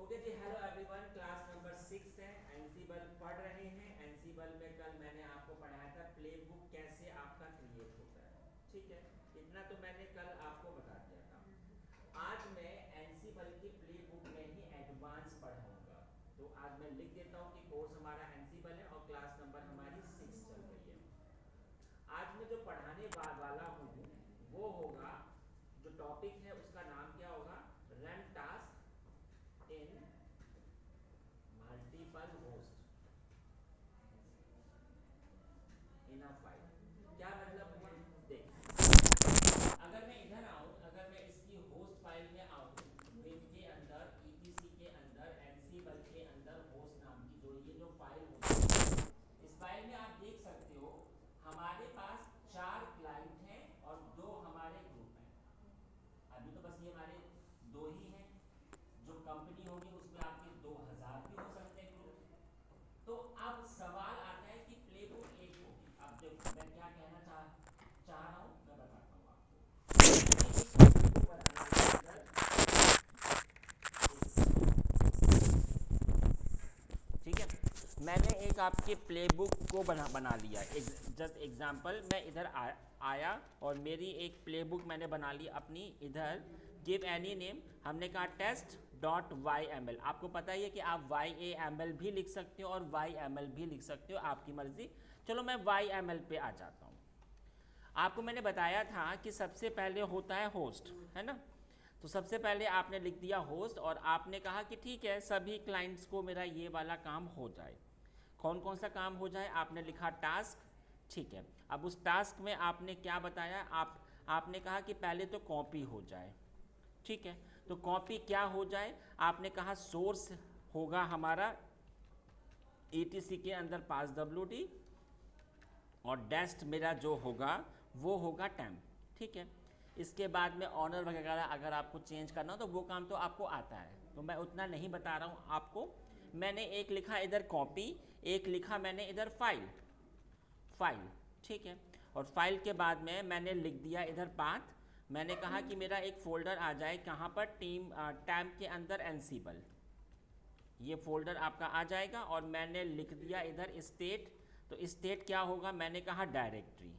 Okay जी, hello everyone. Class number 6 है, Ansible पढ़ रहे हैं। एनसीबल में कल मैंने आपको पढ़ाया था प्ले बुक कैसे आपका क्रिएट होता है। ठीक है, इतना तो मैंने कल आपको बता दिया था। आज मैं एनसीबल की प्ले बुक में ही एडवांस पढ़ाऊंगा। तो आज मैं लिख देता हूँ कि कोर्स हमारा एनसीबल है और क्लास नंबर हमारी 6 चल रही है। आज मैं जो पढ़ाने वाला हूँ वो होगा, जो टॉपिक है उसका नाम क्या होगा, run task in multiple host in a file. क्या मतलब हुआ, देख, अगर मैं इधर आऊं, अगर मैं इसकी होस्ट फाइल में आऊं, विन के अंदर, ईटीसी के अंदर, एनसीबल के अंदर होस्ट नाम की जो ये जो फाइल होती है, इस फाइल में आप देख सकते हो हमारे पास 4 क्लाइंट हैं और 2 हमारे ग्रुप हैं। अभी तो बस ये हमारे 2 ही हैं। जो कंपनी होगी उसमें आपके 2000 भी हो सकते हैं ग्रुप। तो अब सवाल आता है कि प्लेबुक एक होगी। अब देखो मैं क्या कहना चाह रहा हूँ, मैं बताता हूँ आपको। ठीक है, मैंने एक आपके प्लेबुक को बना लिया। जस्ट एग्जांपल, मैं इधर आया और मेरी एक प्लेबुक मैंने बना ली अपनी। इधर गिव एनी नेम, हमने कहा test dot Y M L. आपको पता ही है कि आप वाई ए एम एल भी लिख सकते हो और वाई एम एल भी लिख सकते हो, आपकी मर्जी। चलो मैं वाई एम एल पे आ जाता हूँ। आपको मैंने बताया था कि सबसे पहले होता है होस्ट, है ना। तो सबसे पहले आपने लिख दिया होस्ट और आपने कहा कि ठीक है सभी क्लाइंट्स को मेरा ये वाला काम हो जाए। कौन कौन सा काम हो जाए, आपने लिखा टास्क। ठीक है, अब उस टास्क में आपने क्या बताया, आपने कहा कि पहले तो कॉपी हो जाए। ठीक है, तो कॉपी क्या हो जाए, आपने कहा सोर्स होगा हमारा ईटीसी के अंदर पास डब्ल्यू, और डेस्ट मेरा जो होगा वो होगा टेम्प। ठीक है, इसके बाद में ऑनर वगैरह अगर आपको चेंज करना हो तो वो काम तो आपको आता है, तो मैं उतना नहीं बता रहा हूँ आपको। मैंने एक लिखा इधर कॉपी, एक लिखा मैंने इधर फाइल। फाइल, ठीक है, और फाइल के बाद में मैंने लिख दिया इधर पाथ। मैंने कहा कि मेरा एक फ़ोल्डर आ जाए कहाँ पर, टीम टैम्प के अंदर एनसीबल, ये फोल्डर आपका आ जाएगा। और मैंने लिख दिया इधर स्टेट, तो स्टेट क्या होगा, मैंने कहा डायरेक्टरी।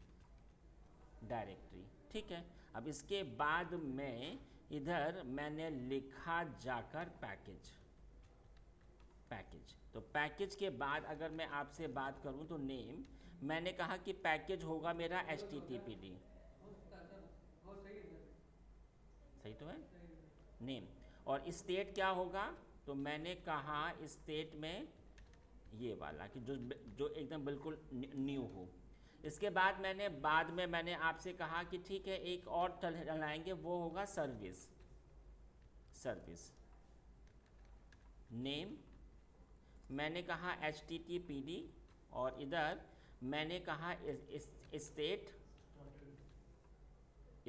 डायरेक्टरी, ठीक है। अब इसके बाद में इधर मैंने लिखा जाकर पैकेज। पैकेज, तो पैकेज के बाद अगर मैं आपसे बात करूं तो नेम, मैंने कहा कि पैकेज होगा मेरा H T T P D. सही तो है, नेम। और स्टेट क्या होगा, तो मैंने कहा स्टेट में ये वाला कि जो एकदम बिल्कुल न्यू हो। इसके बाद मैंने आपसे कहा कि ठीक है एक और चलाएंगे, वो होगा सर्विस। सर्विस नेम, मैंने कहा H T T P D, और इधर मैंने कहा स्टेट।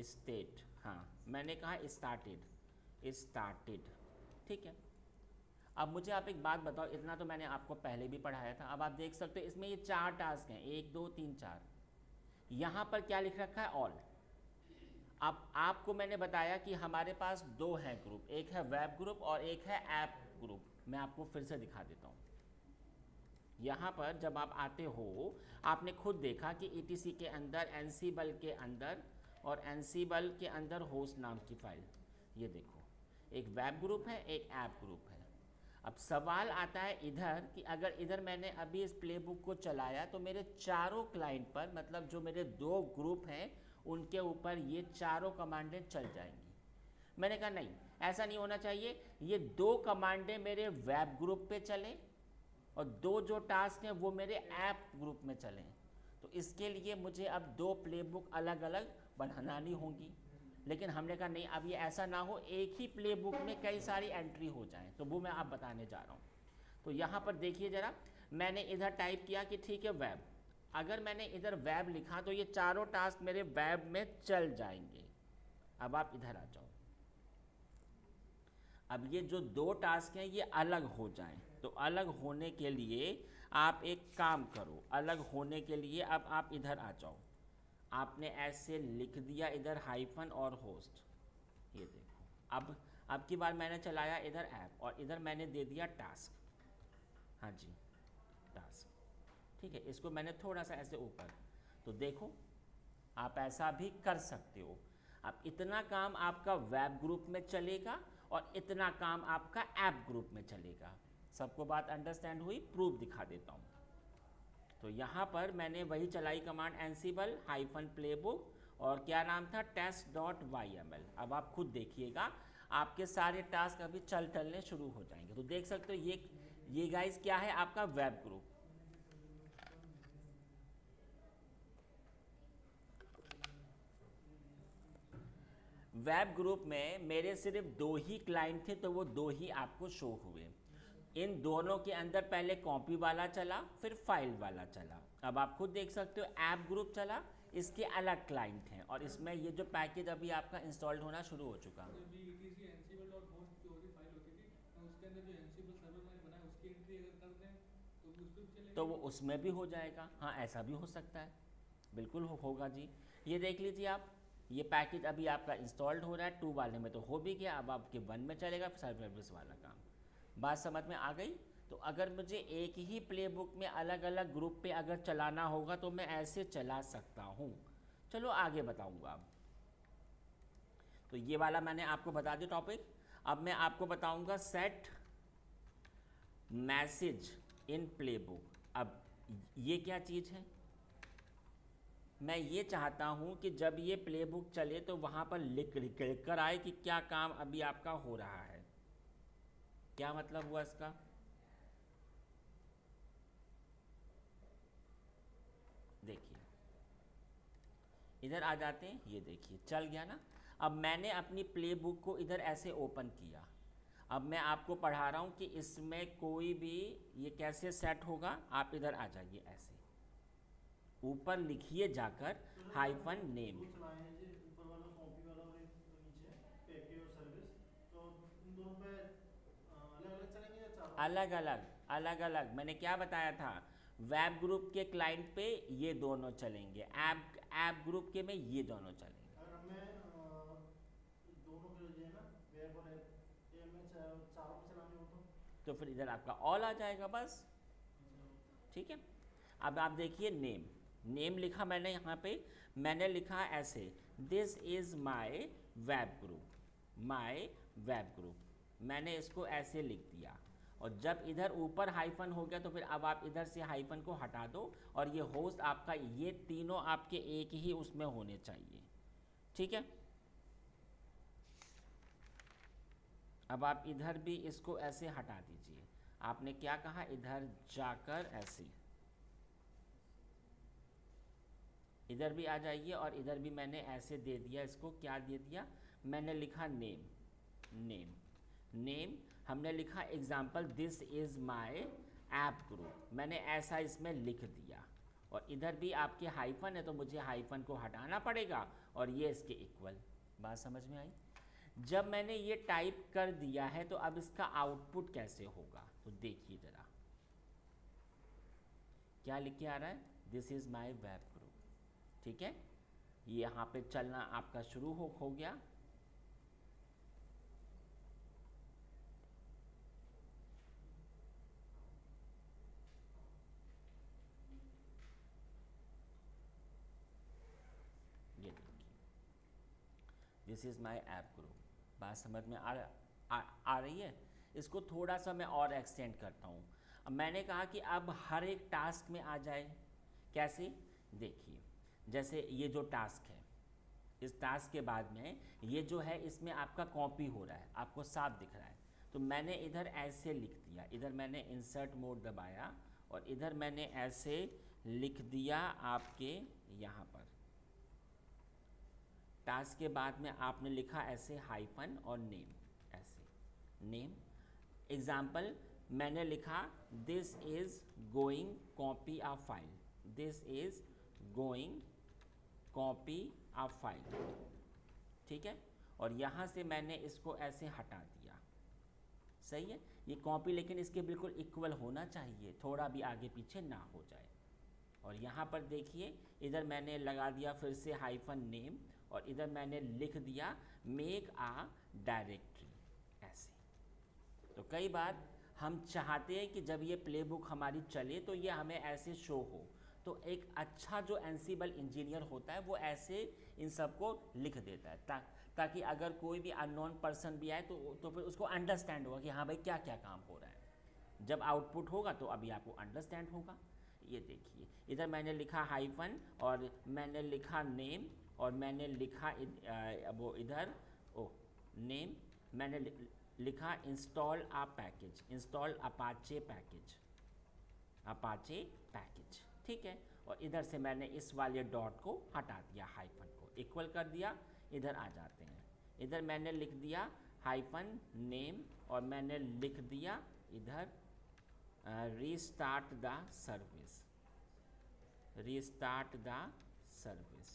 स्टेट, हाँ, मैंने कहा स्टार्टेड। स्टार्टेड, ठीक है। अब मुझे आप एक बात बताओ, इतना तो मैंने आपको पहले भी पढ़ाया था। अब आप देख सकते हो इसमें ये 4 टास्क हैं, 1 2 3 4। यहाँ पर क्या लिख रखा है, ऑल। अब आपको मैंने बताया कि हमारे पास 2 हैं ग्रुप, एक है वेब ग्रुप और एक है ऐप ग्रुप। मैं आपको फिर से दिखा देता हूँ। यहाँ पर जब आप आते हो, आपने खुद देखा कि ईटीसी के अंदर, एनसीबल के अंदर, और एनसीबल के अंदर होस्ट नाम की फाइल, ये देखो, एक वेब ग्रुप है एक ऐप ग्रुप है। अब सवाल आता है इधर कि अगर इधर मैंने अभी इस प्लेबुक को चलाया तो मेरे चारों क्लाइंट पर, मतलब जो मेरे 2 ग्रुप हैं उनके ऊपर ये चारों कमांडें चल जाएंगी। मैंने कहा नहीं, ऐसा नहीं होना चाहिए। ये 2 कमांडें मेरे वेब ग्रुप पे चलें और 2 जो टास्क हैं वो मेरे ऐप ग्रुप में चलें। तो इसके लिए मुझे अब 2 प्लेबुक अलग अलग बनानी होंगी। लेकिन हमने कहा नहीं, अब ये ऐसा ना हो एक ही प्लेबुक में कई सारी एंट्री हो जाएं, तो वो मैं आप बताने जा रहा हूँ। तो यहाँ पर देखिए ज़रा, मैंने इधर टाइप किया कि ठीक है वेब। अगर मैंने इधर वेब लिखा तो ये चारों टास्क मेरे वेब में चल जाएंगे। अब आप इधर आ जाओ। अब ये जो 2 टास्क हैं ये अलग हो जाएं, तो अलग होने के लिए आप एक काम करो, अलग होने के लिए अब आप इधर आ जाओ। आपने ऐसे लिख दिया इधर हाइफन और होस्ट, ये देखो। अब अब की बार मैंने चलाया इधर ऐप और इधर मैंने दे दिया टास्क। हाँ जी, टास्क, ठीक है। इसको मैंने थोड़ा सा ऐसे ऊपर, तो देखो आप ऐसा भी कर सकते हो। अब इतना काम आपका वेब ग्रुप में चलेगा और इतना काम आपका ऐप ग्रुप में चलेगा। सबको बात अंडरस्टैंड हुई? प्रूफ दिखा देता हूँ। तो यहाँ पर मैंने वही चलाई कमांड एनसिबल हाइफन प्लेबुक और क्या नाम था, test.yml। अब आप खुद देखिएगा आपके सारे टास्क अभी चलने शुरू हो जाएंगे। तो देख सकते हो ये गाइस क्या है, आपका वेब ग्रुप। वेब ग्रुप में मेरे सिर्फ 2 ही क्लाइंट थे, तो वो 2 ही आपको शो हुए। इन दोनों के अंदर पहले कॉपी वाला चला, फिर फाइल वाला चला। अब आप खुद देख सकते हो ऐप ग्रुप चला, इसके अलग क्लाइंट हैं और इसमें ये जो पैकेज अभी आपका इंस्टॉल्ड होना शुरू हो चुका। तो वो उसमें भी हो जाएगा, हाँ ऐसा भी हो सकता है, बिल्कुल होगा जी। ये देख लीजिए आप, ये पैकेज अभी आपका इंस्टॉल्ड हो रहा है, 2 वाले में तो हो भी गया, अब आपके 1 में चलेगा सर्विस वाला काम। बात समझ में आ गई? तो अगर मुझे एक ही प्लेबुक में अलग अलग ग्रुप पे अगर चलाना होगा तो मैं ऐसे चला सकता हूँ। चलो आगे बताऊँगा अब। तो ये वाला मैंने आपको बता दिया टॉपिक। अब मैं आपको बताऊँगा सेट मैसेज इन प्लेबुक। अब ये क्या चीज़ है, मैं ये चाहता हूँ कि जब ये प्लेबुक चले तो वहाँ पर लिख कर आए कि क्या काम अभी आपका हो रहा है। क्या मतलब हुआ इसका? देखिए इधर आ जाते हैं, ये देखिए चल गया ना। अब मैंने अपनी प्लेबुक को इधर ऐसे ओपन किया। अब मैं आपको पढ़ा रहा हूँ कि इसमें कोई भी ये कैसे सेट होगा। आप इधर आ जाइए, ऐसे ऊपर लिखिए जाकर हाइफन नेम। अलग अलग, अलग अलग मैंने क्या बताया था, वेब ग्रुप के क्लाइंट पे ये दोनों चलेंगे, ऐप ग्रुप के में ये दोनों चलेंगे। तो फिर इधर आपका ऑल आ जाएगा बस, ठीक है। अब आप देखिए नेम, नेम लिखा मैंने यहाँ पे, मैंने लिखा ऐसे this is my web group, my web group. मैंने इसको ऐसे लिख दिया और जब इधर ऊपर हाइफन हो गया तो फिर अब आप इधर से हाइफन को हटा दो और ये होस्ट आपका, ये तीनों आपके एक ही उसमें होने चाहिए, ठीक है। अब आप इधर भी इसको ऐसे हटा दीजिए। आपने क्या कहा, इधर जाकर ऐसे इधर भी आ जाइए और इधर भी मैंने ऐसे दे दिया, इसको क्या दे दिया, मैंने लिखा नेम, नेम, नेम हमने लिखा example this is my app group, मैंने ऐसा इसमें लिख दिया। और इधर भी आपके हाइफन है तो मुझे हाइफन को हटाना पड़ेगा और ये इसके इक्वल। बात समझ में आई? जब मैंने ये टाइप कर दिया है तो अब इसका आउटपुट कैसे होगा, तो देखिए ज़रा क्या लिख के आ रहा है, this is my web group, ठीक है। ये यहाँ पे चलना आपका शुरू हो गया। ये देखिए this is my app group. बात समझ में आ रही है? इसको थोड़ा सा मैं और एक्सटेंड करता हूँ। अब मैंने कहा कि अब हर एक टास्क में आ जाए, कैसे? देखिए जैसे ये जो टास्क है, इस टास्क के बाद में ये जो है इसमें आपका कॉपी हो रहा है, आपको साफ दिख रहा है। तो मैंने इधर ऐसे लिख दिया, इधर मैंने इंसर्ट मोड दबाया और इधर मैंने ऐसे लिख दिया आपके यहाँ पर। टास्क के बाद में आपने लिखा ऐसे हाइफन और नेम, ऐसे नेम। एग्जाम्पल मैंने लिखा this is going copy a file, this is going copy a file, ठीक है। और यहाँ से मैंने इसको ऐसे हटा दिया, सही है। ये कॉपी लेकिन इसके बिल्कुल इक्वल होना चाहिए, थोड़ा भी आगे पीछे ना हो जाए। और यहाँ पर देखिए इधर मैंने लगा दिया फिर से हाइफन नेम और इधर मैंने लिख दिया मेक आ डायरेक्टरी, तो कई बार हम चाहते हैं कि जब ये प्लेबुक हमारी चले तो ये हमें ऐसे शो हो। तो एक अच्छा जो एंसिबल इंजीनियर होता है वो ऐसे इन सबको लिख देता है ताकि अगर कोई भी अननोन पर्सन भी आए तो फिर उसको अंडरस्टैंड होगा कि हाँ भाई क्या क्या काम हो रहा है। जब आउटपुट होगा तो अभी आपको अंडरस्टैंड होगा। ये देखिए इधर मैंने लिखा हाइफन और मैंने लिखा नेम और मैंने लिखा वो इधर नेम मैंने लिखा install a package, install Apache package, Apache package, ठीक है। और इधर से मैंने इस वाले डॉट को हटा दिया, हाइफन को इक्वल कर दिया। इधर आ जाते हैं, इधर मैंने लिख दिया हाइफन नेम और मैंने लिख दिया इधर restart the service, restart the service,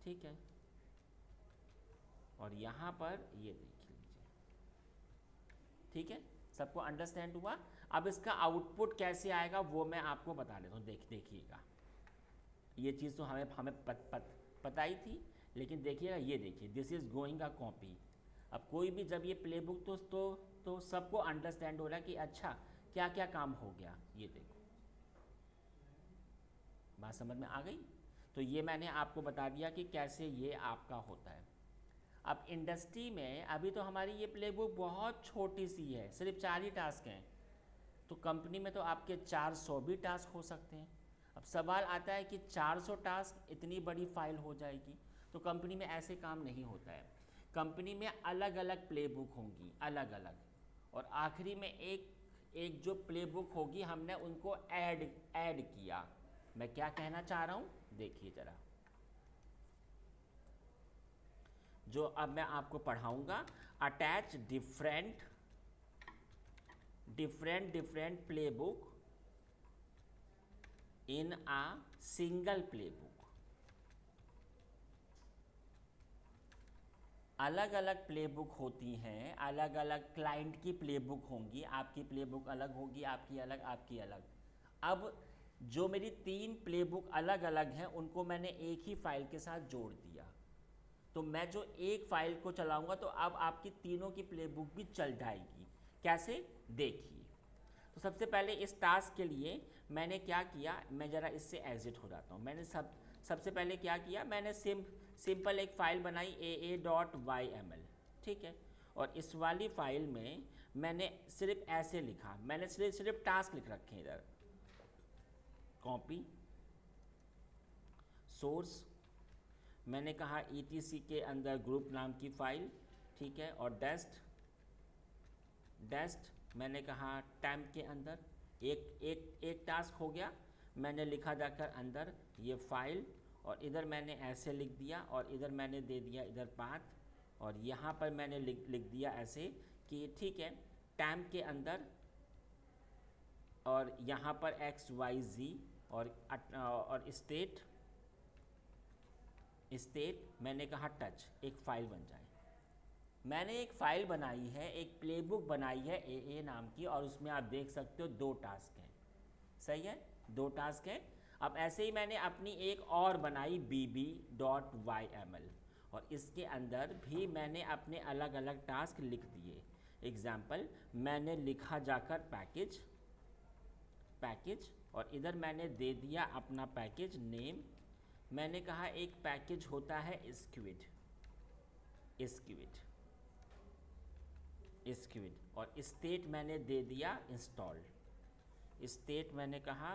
ठीक है। और यहाँ पर ये देख लीजिए, ठीक है, सबको अंडरस्टैंड हुआ। अब इसका आउटपुट कैसे आएगा वो मैं आपको बता देता हूँ, देखिएगा। ये चीज़ तो हमें हमें पता ही थी, लेकिन देखिएगा, ये देखिए this is going a copy. अब कोई भी जब ये प्लेबुक तो सबको अंडरस्टैंड हो रहा है कि अच्छा क्या क्या काम हो गया। ये देखो, बात समझ में आ गई। तो ये मैंने आपको बता दिया कि कैसे ये आपका होता है। अब इंडस्ट्री में अभी तो हमारी ये प्लेबुक बहुत छोटी सी है, सिर्फ 4 ही टास्क हैं। तो कंपनी में तो आपके 400 भी टास्क हो सकते हैं। अब सवाल आता है कि 400 टास्क इतनी बड़ी फाइल हो जाएगी, तो कंपनी में ऐसे काम नहीं होता है। कंपनी में अलग अलग प्लेबुक होंगी, अलग अलग, और आखिरी में एक जो प्लेबुक होगी हमने उनको ऐड किया। मैं क्या कहना चाह रहा हूँ देखिए ज़रा, जो अब मैं आपको पढ़ाऊँगा, अटैच डिफरेंट प्लेबुक इन आ सिंगल प्लेबुक। अलग अलग प्लेबुक होती हैं, अलग अलग क्लाइंट की प्लेबुक होंगी, आपकी प्लेबुक अलग होगी, आपकी अलग, आपकी अलग। अब जो मेरी 3 प्लेबुक अलग अलग हैं उनको मैंने एक ही फाइल के साथ जोड़ दिया। तो मैं जो एक फाइल को चलाऊंगा तो अब आपकी तीनों की प्लेबुक भी चल जाएगी। कैसे देखिए। तो सबसे पहले इस टास्क के लिए मैंने क्या किया, मैं ज़रा इससे एग्जिट हो जाता हूँ। मैंने सबसे पहले क्या किया, मैंने सिंपल एक फ़ाइल बनाई aa.yml, ठीक है। और इस वाली फ़ाइल में मैंने सिर्फ ऐसे लिखा, मैंने सिर्फ टास्क लिख रखे हैं इधर, कॉपी सोर्स, मैंने कहा etc के अंदर ग्रुप नाम की फ़ाइल, ठीक है। और डेस्ट मैंने कहा टाइम के अंदर एक टास्क हो गया। मैंने लिखा जाकर अंदर ये फ़ाइल, और इधर मैंने ऐसे लिख दिया, और इधर मैंने दे दिया इधर पाथ, और यहाँ पर मैंने लिख दिया ऐसे कि ठीक है टाइम के अंदर, और यहाँ पर XYZ और स्टेट मैंने कहा टच, एक फ़ाइल बन जाए। मैंने एक फ़ाइल बनाई है, एक प्लेबुक बनाई है AA नाम की, और उसमें आप देख सकते हो 2 टास्क हैं, सही है, 2 टास्क हैं। अब ऐसे ही मैंने अपनी एक और बनाई bb.yml, और इसके अंदर भी मैंने अपने अलग अलग टास्क लिख दिए। एग्जाम्पल मैंने लिखा जाकर पैकेज, और इधर मैंने दे दिया अपना पैकेज नेम। मैंने कहा एक पैकेज होता है स्क्विड, और स्टेट मैंने दे दिया इंस्टॉल्ड, स्टेट मैंने कहा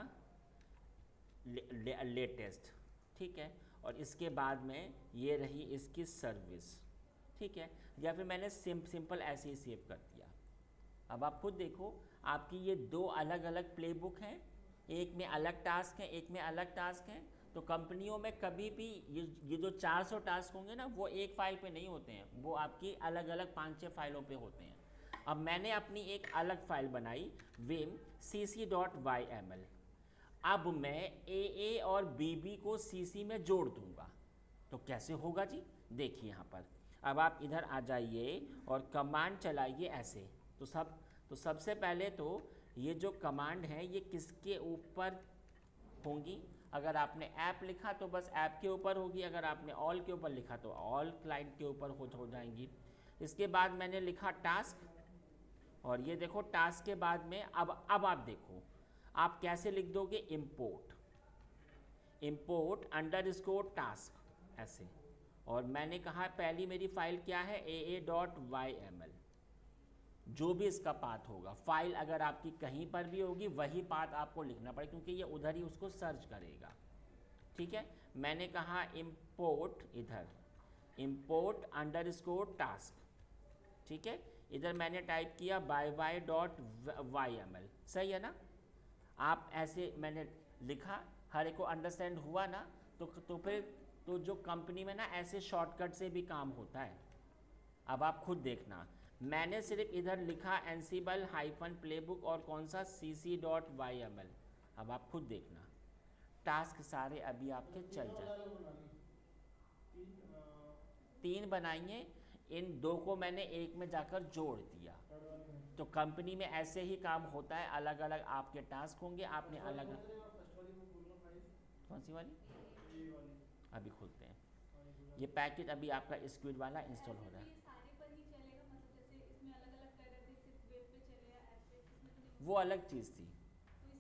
लेटेस्ट, ठीक है। और इसके बाद में ये रही इसकी सर्विस, ठीक है। या फिर मैंने सिंपल ऐसे ही सेव कर दिया। अब आप खुद देखो, आपकी ये 2 अलग अलग प्लेबुक हैं, एक में अलग टास्क हैं, एक में अलग टास्क हैं। तो कंपनियों में कभी भी ये जो 400 टास्क होंगे ना, वो एक फ़ाइल पे नहीं होते हैं, वो आपकी अलग अलग 5-6 फाइलों पे होते हैं। अब मैंने अपनी एक अलग फ़ाइल बनाई vim cc.yml। अब मैं AA और BB को CC में जोड़ दूंगा, तो कैसे होगा जी, देखिए यहाँ पर। अब आप इधर आ जाइए और कमांड चलाइए ऐसे। तो सबसे पहले तो ये जो कमांड है ये किसके ऊपर होंगी, अगर आपने ऐप लिखा तो बस ऐप के ऊपर होगी, अगर आपने ऑल के ऊपर लिखा तो ऑल क्लाइंट के ऊपर हो जाएंगी। इसके बाद मैंने लिखा टास्क, और ये देखो टास्क के बाद में अब आप देखो आप कैसे लिख दोगे, इम्पोर्ट अंडर स्कोर टास्क ऐसे। और मैंने कहा पहली मेरी फाइल क्या है, aa.yml, जो भी इसका पाथ होगा, फाइल अगर आपकी कहीं पर भी होगी वही पाथ आपको लिखना पड़ेगा क्योंकि ये उधर ही उसको सर्च करेगा। ठीक है, मैंने कहा इम्पोर्ट, इधर इम्पोर्ट अंडर स्कोर टास्क। ठीक है, इधर मैंने टाइप किया by.yml, सही है ना। आप ऐसे मैंने लिखा, हर एक को अंडरस्टैंड हुआ ना। तो फिर तो जो कंपनी में ना ऐसे शॉर्टकट से भी काम होता है। अब आप खुद देखना, मैंने सिर्फ इधर लिखा एंसिबल हाइफन प्लेबुक और कौन सा cc.yml। अब आप खुद देखना टास्क सारे अभी आपके चल जाए। 3 बनाइए, इन 2 को मैंने एक में जाकर जोड़ दिया। तो कंपनी में ऐसे ही काम होता है, अलग अलग आपके टास्क होंगे, आपने अलग अलग। कौन सी वाली? अभी खोलते हैं, ये पैकेज अभी आपका स्क्विड वाला इंस्टॉल हो रहा है। वो अलग चीज़ थी,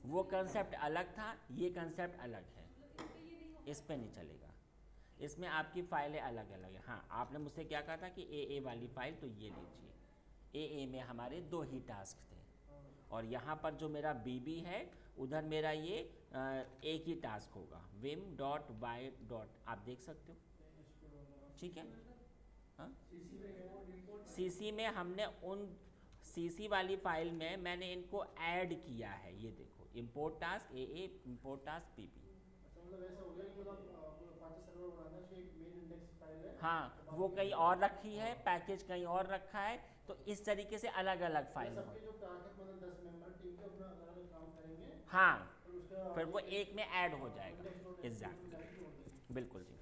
वो कंसेप्ट अलग था, ये कंसेप्ट अलग है, इस पे नहीं चलेगा। इसमें आपकी फाइलें अलग अलग है। हाँ, आपने मुझसे क्या कहा था कि ए वाली फाइल, तो ये लीजिए। ए में हमारे 2 ही टास्क थे और यहाँ पर जो मेरा बीबी है उधर मेरा ये एक ही टास्क होगा, vim.by. आप देख सकते हो। ठीक है, हाँ, सीसी में हमने उन सीसी वाली फाइल में मैंने इनको ऐड किया है, ये देखो इम्पोर्ट टास्क ए, इम्पोर्ट टास्क पीपी। हाँ, वो कहीं और रखी है, पैकेज कहीं और रखा है, तो इस तरीके से अलग अलग फाइल हो। हाँ, फिर वो एक में ऐड हो जाएगा। एग्जैक्टली, बिल्कुल जी।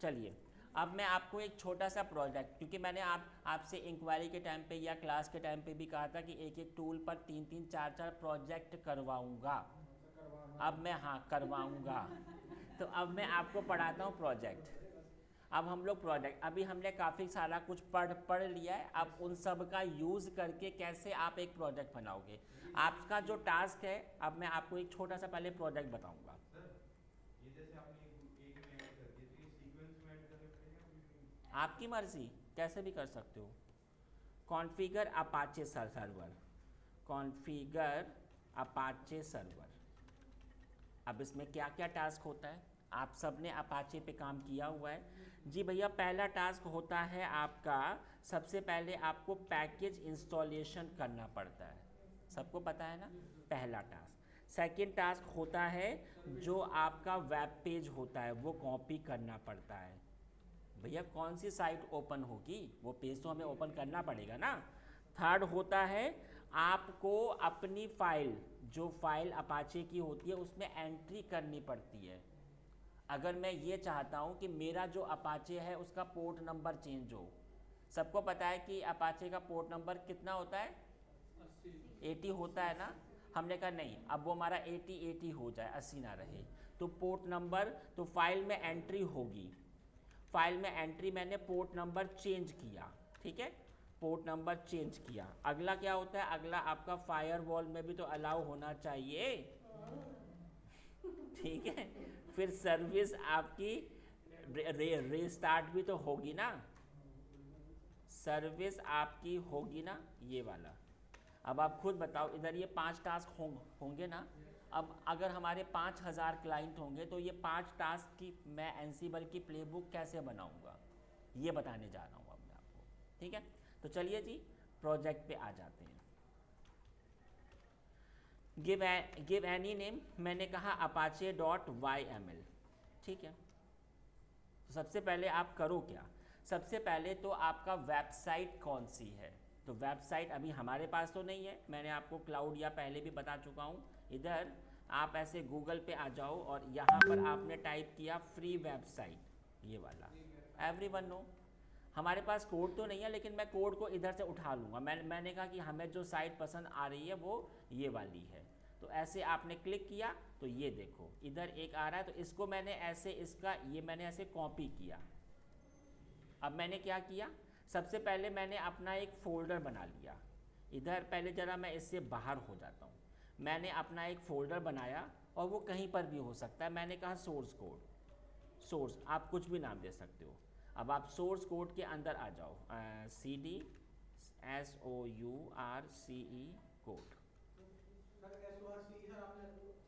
चलिए, अब मैं आपको एक छोटा सा प्रोजेक्ट, क्योंकि मैंने आपसे इंक्वायरी के टाइम पे या क्लास के टाइम पे भी कहा था कि एक एक टूल पर 3-3 4-4 प्रोजेक्ट करवाऊंगा। अब मैं, हाँ, करवाऊंगा। तो अब मैं आपको पढ़ाता हूँ प्रोजेक्ट। अब हम लोग प्रोजेक्ट, अभी हमने काफ़ी सारा कुछ पढ़ लिया है, अब उन सब का यूज़ करके कैसे आप एक प्रोजेक्ट बनाओगे। आपका जो टास्क है, अब मैं आपको एक छोटा सा पहले प्रोजेक्ट बताऊंगा। आपकी मर्ज़ी, कैसे भी कर सकते हो। Configure Apache server, configure Apache server. अब इसमें क्या क्या टास्क होता है, आप सब ने अपाचे पे काम किया हुआ है जी भैया। पहला टास्क होता है आपका, सबसे पहले आपको पैकेज इंस्टॉलेशन करना पड़ता है, सबको पता है ना, पहला टास्क। सेकंड टास्क होता है जो आपका वेब पेज होता है वो कॉपी करना पड़ता है। भैया कौन सी साइट ओपन होगी, वो पेज तो हमें ओपन करना पड़ेगा ना। थर्ड होता है आपको अपनी फाइल, जो फाइल अपाचे की होती है उसमें एंट्री करनी पड़ती है। अगर मैं ये चाहता हूँ कि मेरा जो अपाचे है उसका पोर्ट नंबर चेंज हो, सबको पता है कि अपाचे का पोर्ट नंबर कितना होता है, 80 होता है ना। हमने कहा नहीं, अब वो हमारा 80 हो जाए, 80 ना रहे, तो पोर्ट नंबर, तो फाइल में एंट्री होगी, फाइल में एंट्री मैंने पोर्ट नंबर चेंज किया। ठीक है, पोर्ट नंबर चेंज किया। अगला क्या होता है, अगला आपका फायरवॉल में भी तो अलाउ होना चाहिए। ठीक है, फिर सर्विस आपकी रीस्टार्ट भी तो होगी ना, सर्विस आपकी होगी ना, ये वाला। अब आप खुद बताओ, इधर ये 5 टास्क होंगे ना। अब अगर हमारे 5000 क्लाइंट होंगे तो ये 5 टास्क की मैं एंसिबल की प्लेबुक कैसे बनाऊंगा, ये बताने जा रहा हूँ अब मैं आपको। ठीक है, तो चलिए जी प्रोजेक्ट पे आ जाते हैं। गिव एनी नेम, मैंने कहा apache.yml। ठीक है, तो सबसे पहले आप करो क्या, सबसे पहले तो आपका वेबसाइट कौन सी है। तो वेबसाइट अभी हमारे पास तो नहीं है, मैंने आपको क्लाउड या पहले भी बता चुका हूँ। इधर आप ऐसे गूगल पे आ जाओ और यहाँ पर आपने टाइप किया फ्री वेबसाइट, ये वाला, एवरीवन नो। हमारे पास कोड तो नहीं है लेकिन मैं कोड को इधर से उठा लूँगा। मैंने कहा कि हमें जो साइट पसंद आ रही है वो ये वाली है। तो ऐसे आपने क्लिक किया तो ये देखो इधर एक आ रहा है, तो इसको मैंने ऐसे, इसका ये मैंने ऐसे कॉपी किया। अब मैंने क्या किया, सबसे पहले मैंने अपना एक फ़ोल्डर बना लिया। इधर पहले ज़रा मैं इससे बाहर हो जाता हूँ। मैंने अपना एक फ़ोल्डर बनाया और वो कहीं पर भी हो सकता है। मैंने कहा सोर्स कोड, सोर्स आप कुछ भी नाम दे सकते हो। अब आप सोर्स कोड के अंदर आ जाओ, CDSOURCE कोड।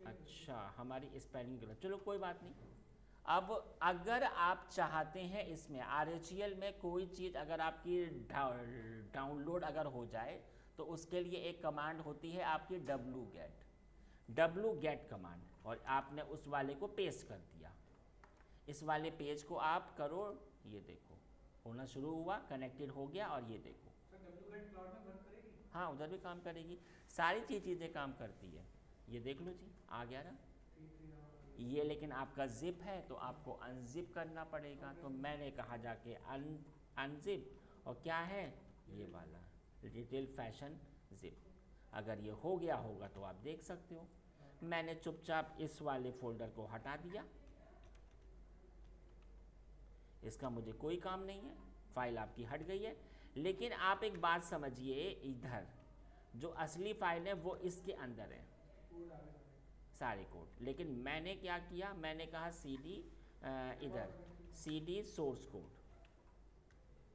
अच्छा, हमारी स्पेलिंग गलत, चलो कोई बात नहीं। अब अगर आप चाहते हैं इसमें RHEL में कोई चीज़ अगर आपकी डाउनलोड अगर हो जाए तो उसके लिए एक कमांड होती है आपकी wget कमांड, और आपने उस वाले को पेस्ट कर दिया। इस वाले पेज को आप करो, ये देखो होना शुरू हुआ, कनेक्टेड हो गया, और ये देखो हाँ उधर भी काम करेगी, सारी चीज़ें काम करती है। ये देख लो जी, आ गया ना ये। लेकिन आपका जिप है तो आपको अनजिप करना पड़ेगा, तो मैंने कहा जाके अनजिप, और क्या है ये वाला डिटेल फैशन जिप। अगर ये हो गया होगा तो आप देख सकते हो। मैंने चुपचाप इस वाले फोल्डर को हटा दिया, इसका मुझे कोई काम नहीं है, फाइल आपकी हट गई है। लेकिन आप एक बात समझिए, इधर जो असली फाइल है वो इसके अंदर है सारे कोड। लेकिन मैंने क्या किया, मैंने कहा CD इधर CD सोर्स कोड,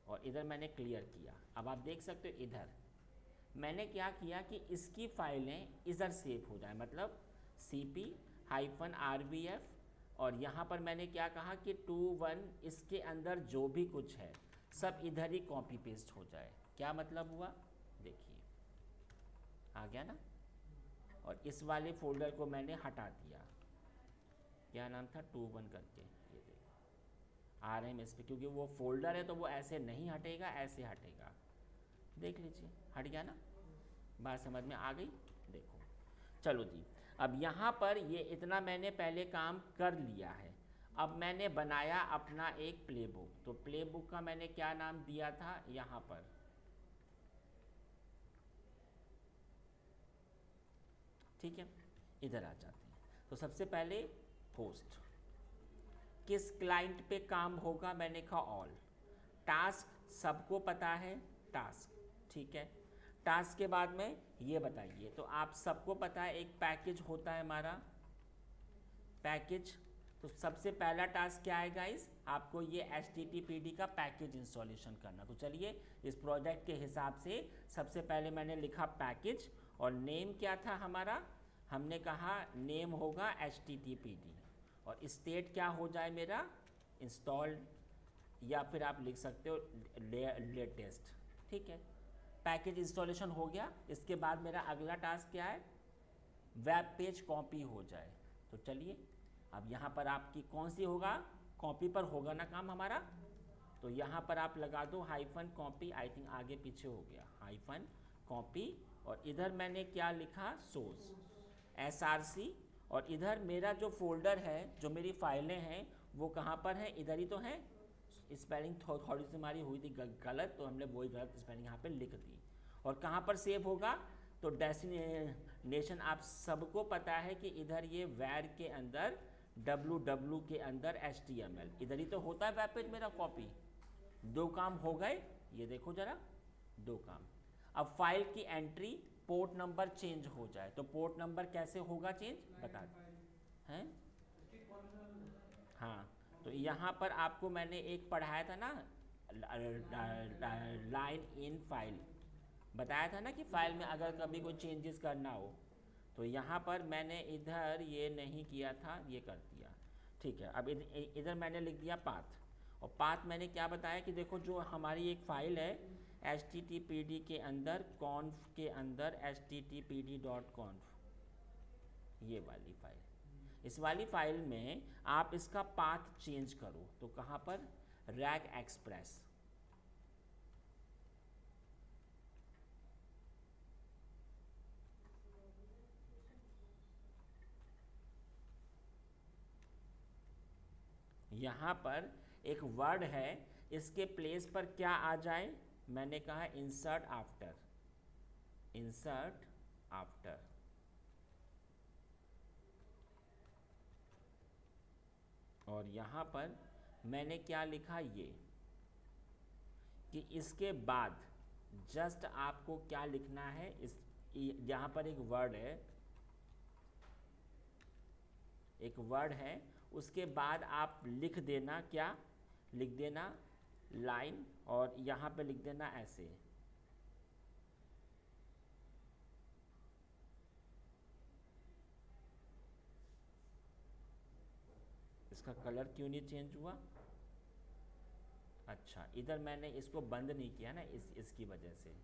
और इधर मैंने क्लियर किया। अब आप देख सकते हो इधर मैंने क्या किया कि इसकी फाइलें इधर सेव हो जाए, मतलब CP-RBF, और यहाँ पर मैंने क्या कहा कि 2.1 इसके अंदर जो भी कुछ है सब इधर ही कॉपी पेस्ट हो जाए। क्या मतलब हुआ, देखिए आ गया ना। और इस वाले फोल्डर को मैंने हटा दिया, क्या नाम था 2.1 करके, ये देखो RMS पे, क्योंकि वो फोल्डर है तो वो ऐसे नहीं हटेगा, ऐसे हटेगा। देख लीजिए हट गया ना, बात समझ में आ गई। देखो चलो जी, अब यहाँ पर ये इतना मैंने पहले काम कर लिया है। अब मैंने बनाया अपना एक प्लेबुक, तो प्लेबुक का मैंने क्या नाम दिया था, यहाँ पर ठीक है। इधर आ जाते हैं, तो सबसे पहले होस्ट, किस क्लाइंट पे काम होगा, मैंने कहा ऑल। टास्क सबको पता है, टास्क ठीक है। टास्क के बाद में ये बताइए, तो आप सबको पता है एक पैकेज होता है हमारा पैकेज। तो सबसे पहला टास्क क्या है गाइस, आपको ये HTTPD का पैकेज इंस्टॉलेशन करना। तो चलिए इस प्रोजेक्ट के हिसाब से सबसे पहले मैंने लिखा पैकेज, और नेम क्या था हमारा, हमने कहा नेम होगा HTTPD, और स्टेट क्या हो जाए मेरा इंस्टॉल्ड, या फिर आप लिख सकते हो लेटेस्ट, ठीक है। पैकेज इंस्टॉलेशन हो गया। इसके बाद मेरा अगला टास्क क्या है, वेब पेज कॉपी हो जाए। तो चलिए अब यहाँ पर आपकी कौन सी होगा, कॉपी पर होगा ना काम हमारा, तो यहाँ पर आप लगा दो -कॉपी, आई थिंक आगे पीछे हो गया, -कॉपी, और इधर मैंने क्या लिखा सोर्स SRC, और इधर मेरा जो फोल्डर है, जो मेरी फाइलें हैं वो कहाँ पर हैं, इधर ही तो हैं। स्पेलिंग थोड़ी सी हमारी हुई थी गलत, तो हमने वही गलत स्पेलिंग यहाँ पे लिख दी। और कहाँ पर सेव होगा, तो डेस्टिनेशन आप सबको पता है कि इधर ये वैर के अंदर www के अंदर HTML, इधर ही तो होता है वेब पेज मेरा कॉपी। दो काम हो गए, ये देखो जरा, दो काम। अब फाइल की एंट्री, पोर्ट नंबर चेंज हो जाए, तो पोर्ट नंबर कैसे होगा चेंज, बता हैं। हाँ, तो यहाँ पर आपको मैंने एक पढ़ाया था ना, लाइन इन फाइल, बताया था ना कि फाइल में अगर कभी कोई चेंजेस करना हो, तो यहाँ पर मैंने इधर ये नहीं किया था, ये कर दिया, ठीक है। अब इधर मैंने लिख दिया पाथ, और पाथ मैंने क्या बताया कि देखो जो हमारी एक फ़ाइल है HTTPD के अंदर कॉन्फ के अंदर httpd.conf, ये वाली फ़ाइल, इस वाली फ़ाइल में आप इसका पाथ चेंज करो, तो कहाँ पर, रैग एक्सप्रेस, यहाँ पर एक वर्ड है, इसके प्लेस पर क्या आ जाए, मैंने कहा इंसर्ट आफ्टर, इंसर्ट आफ्टर, और यहाँ पर मैंने क्या लिखा, ये कि इसके बाद जस्ट आपको क्या लिखना है, इस यहाँ पर एक वर्ड है, एक वर्ड है, उसके बाद आप लिख देना, क्या लिख देना, लाइन, और यहाँ पे लिख देना ऐसे। इसका कलर क्यों नहीं चेंज हुआ? अच्छा, इधर मैंने इसको बंद नहीं किया ना, इसकी वजह से।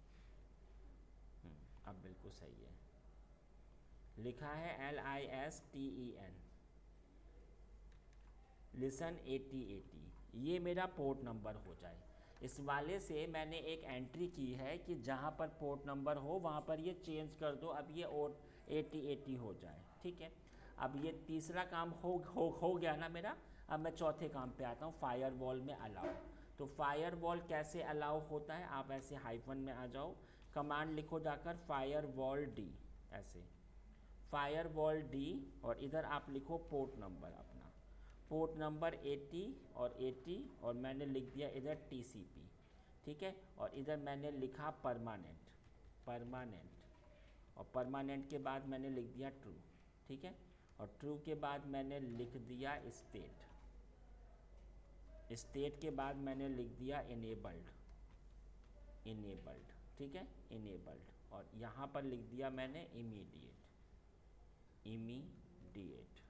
अब बिल्कुल सही है। लिखा है LISTEN, लिसन 8080, ये मेरा पोर्ट नंबर हो जाए। इस वाले से मैंने एक एंट्री की है कि जहाँ पर पोर्ट नंबर हो वहाँ पर ये चेंज कर दो, अब ये 8080 हो जाए। ठीक है, अब ये तीसरा काम हो गया ना मेरा। अब मैं चौथे काम पे आता हूँ, फायर वॉल में अलाउ। तो फायर वॉल कैसे अलाउ होता है, आप ऐसे हाइफन में आ जाओ, कमांड लिखो जाकर फायर वॉल डी, ऐसे फायर वॉल डी, और इधर आप लिखो पोर्ट नंबर अपना, पोर्ट नंबर 80 और 80, और मैंने लिख दिया इधर TCP। ठीक है, और इधर मैंने लिखा परमानेंट, परमानेंट, और परमानेंट के बाद मैंने लिख दिया ट्रू। ठीक है, और ट्रू के बाद मैंने लिख दिया स्टेट, स्टेट के बाद मैंने लिख दिया इनेबल्ड, इनेबल्ड। ठीक है, इनेबल्ड, और यहाँ पर लिख दिया मैंने इमीडिएट, इमीडिएट,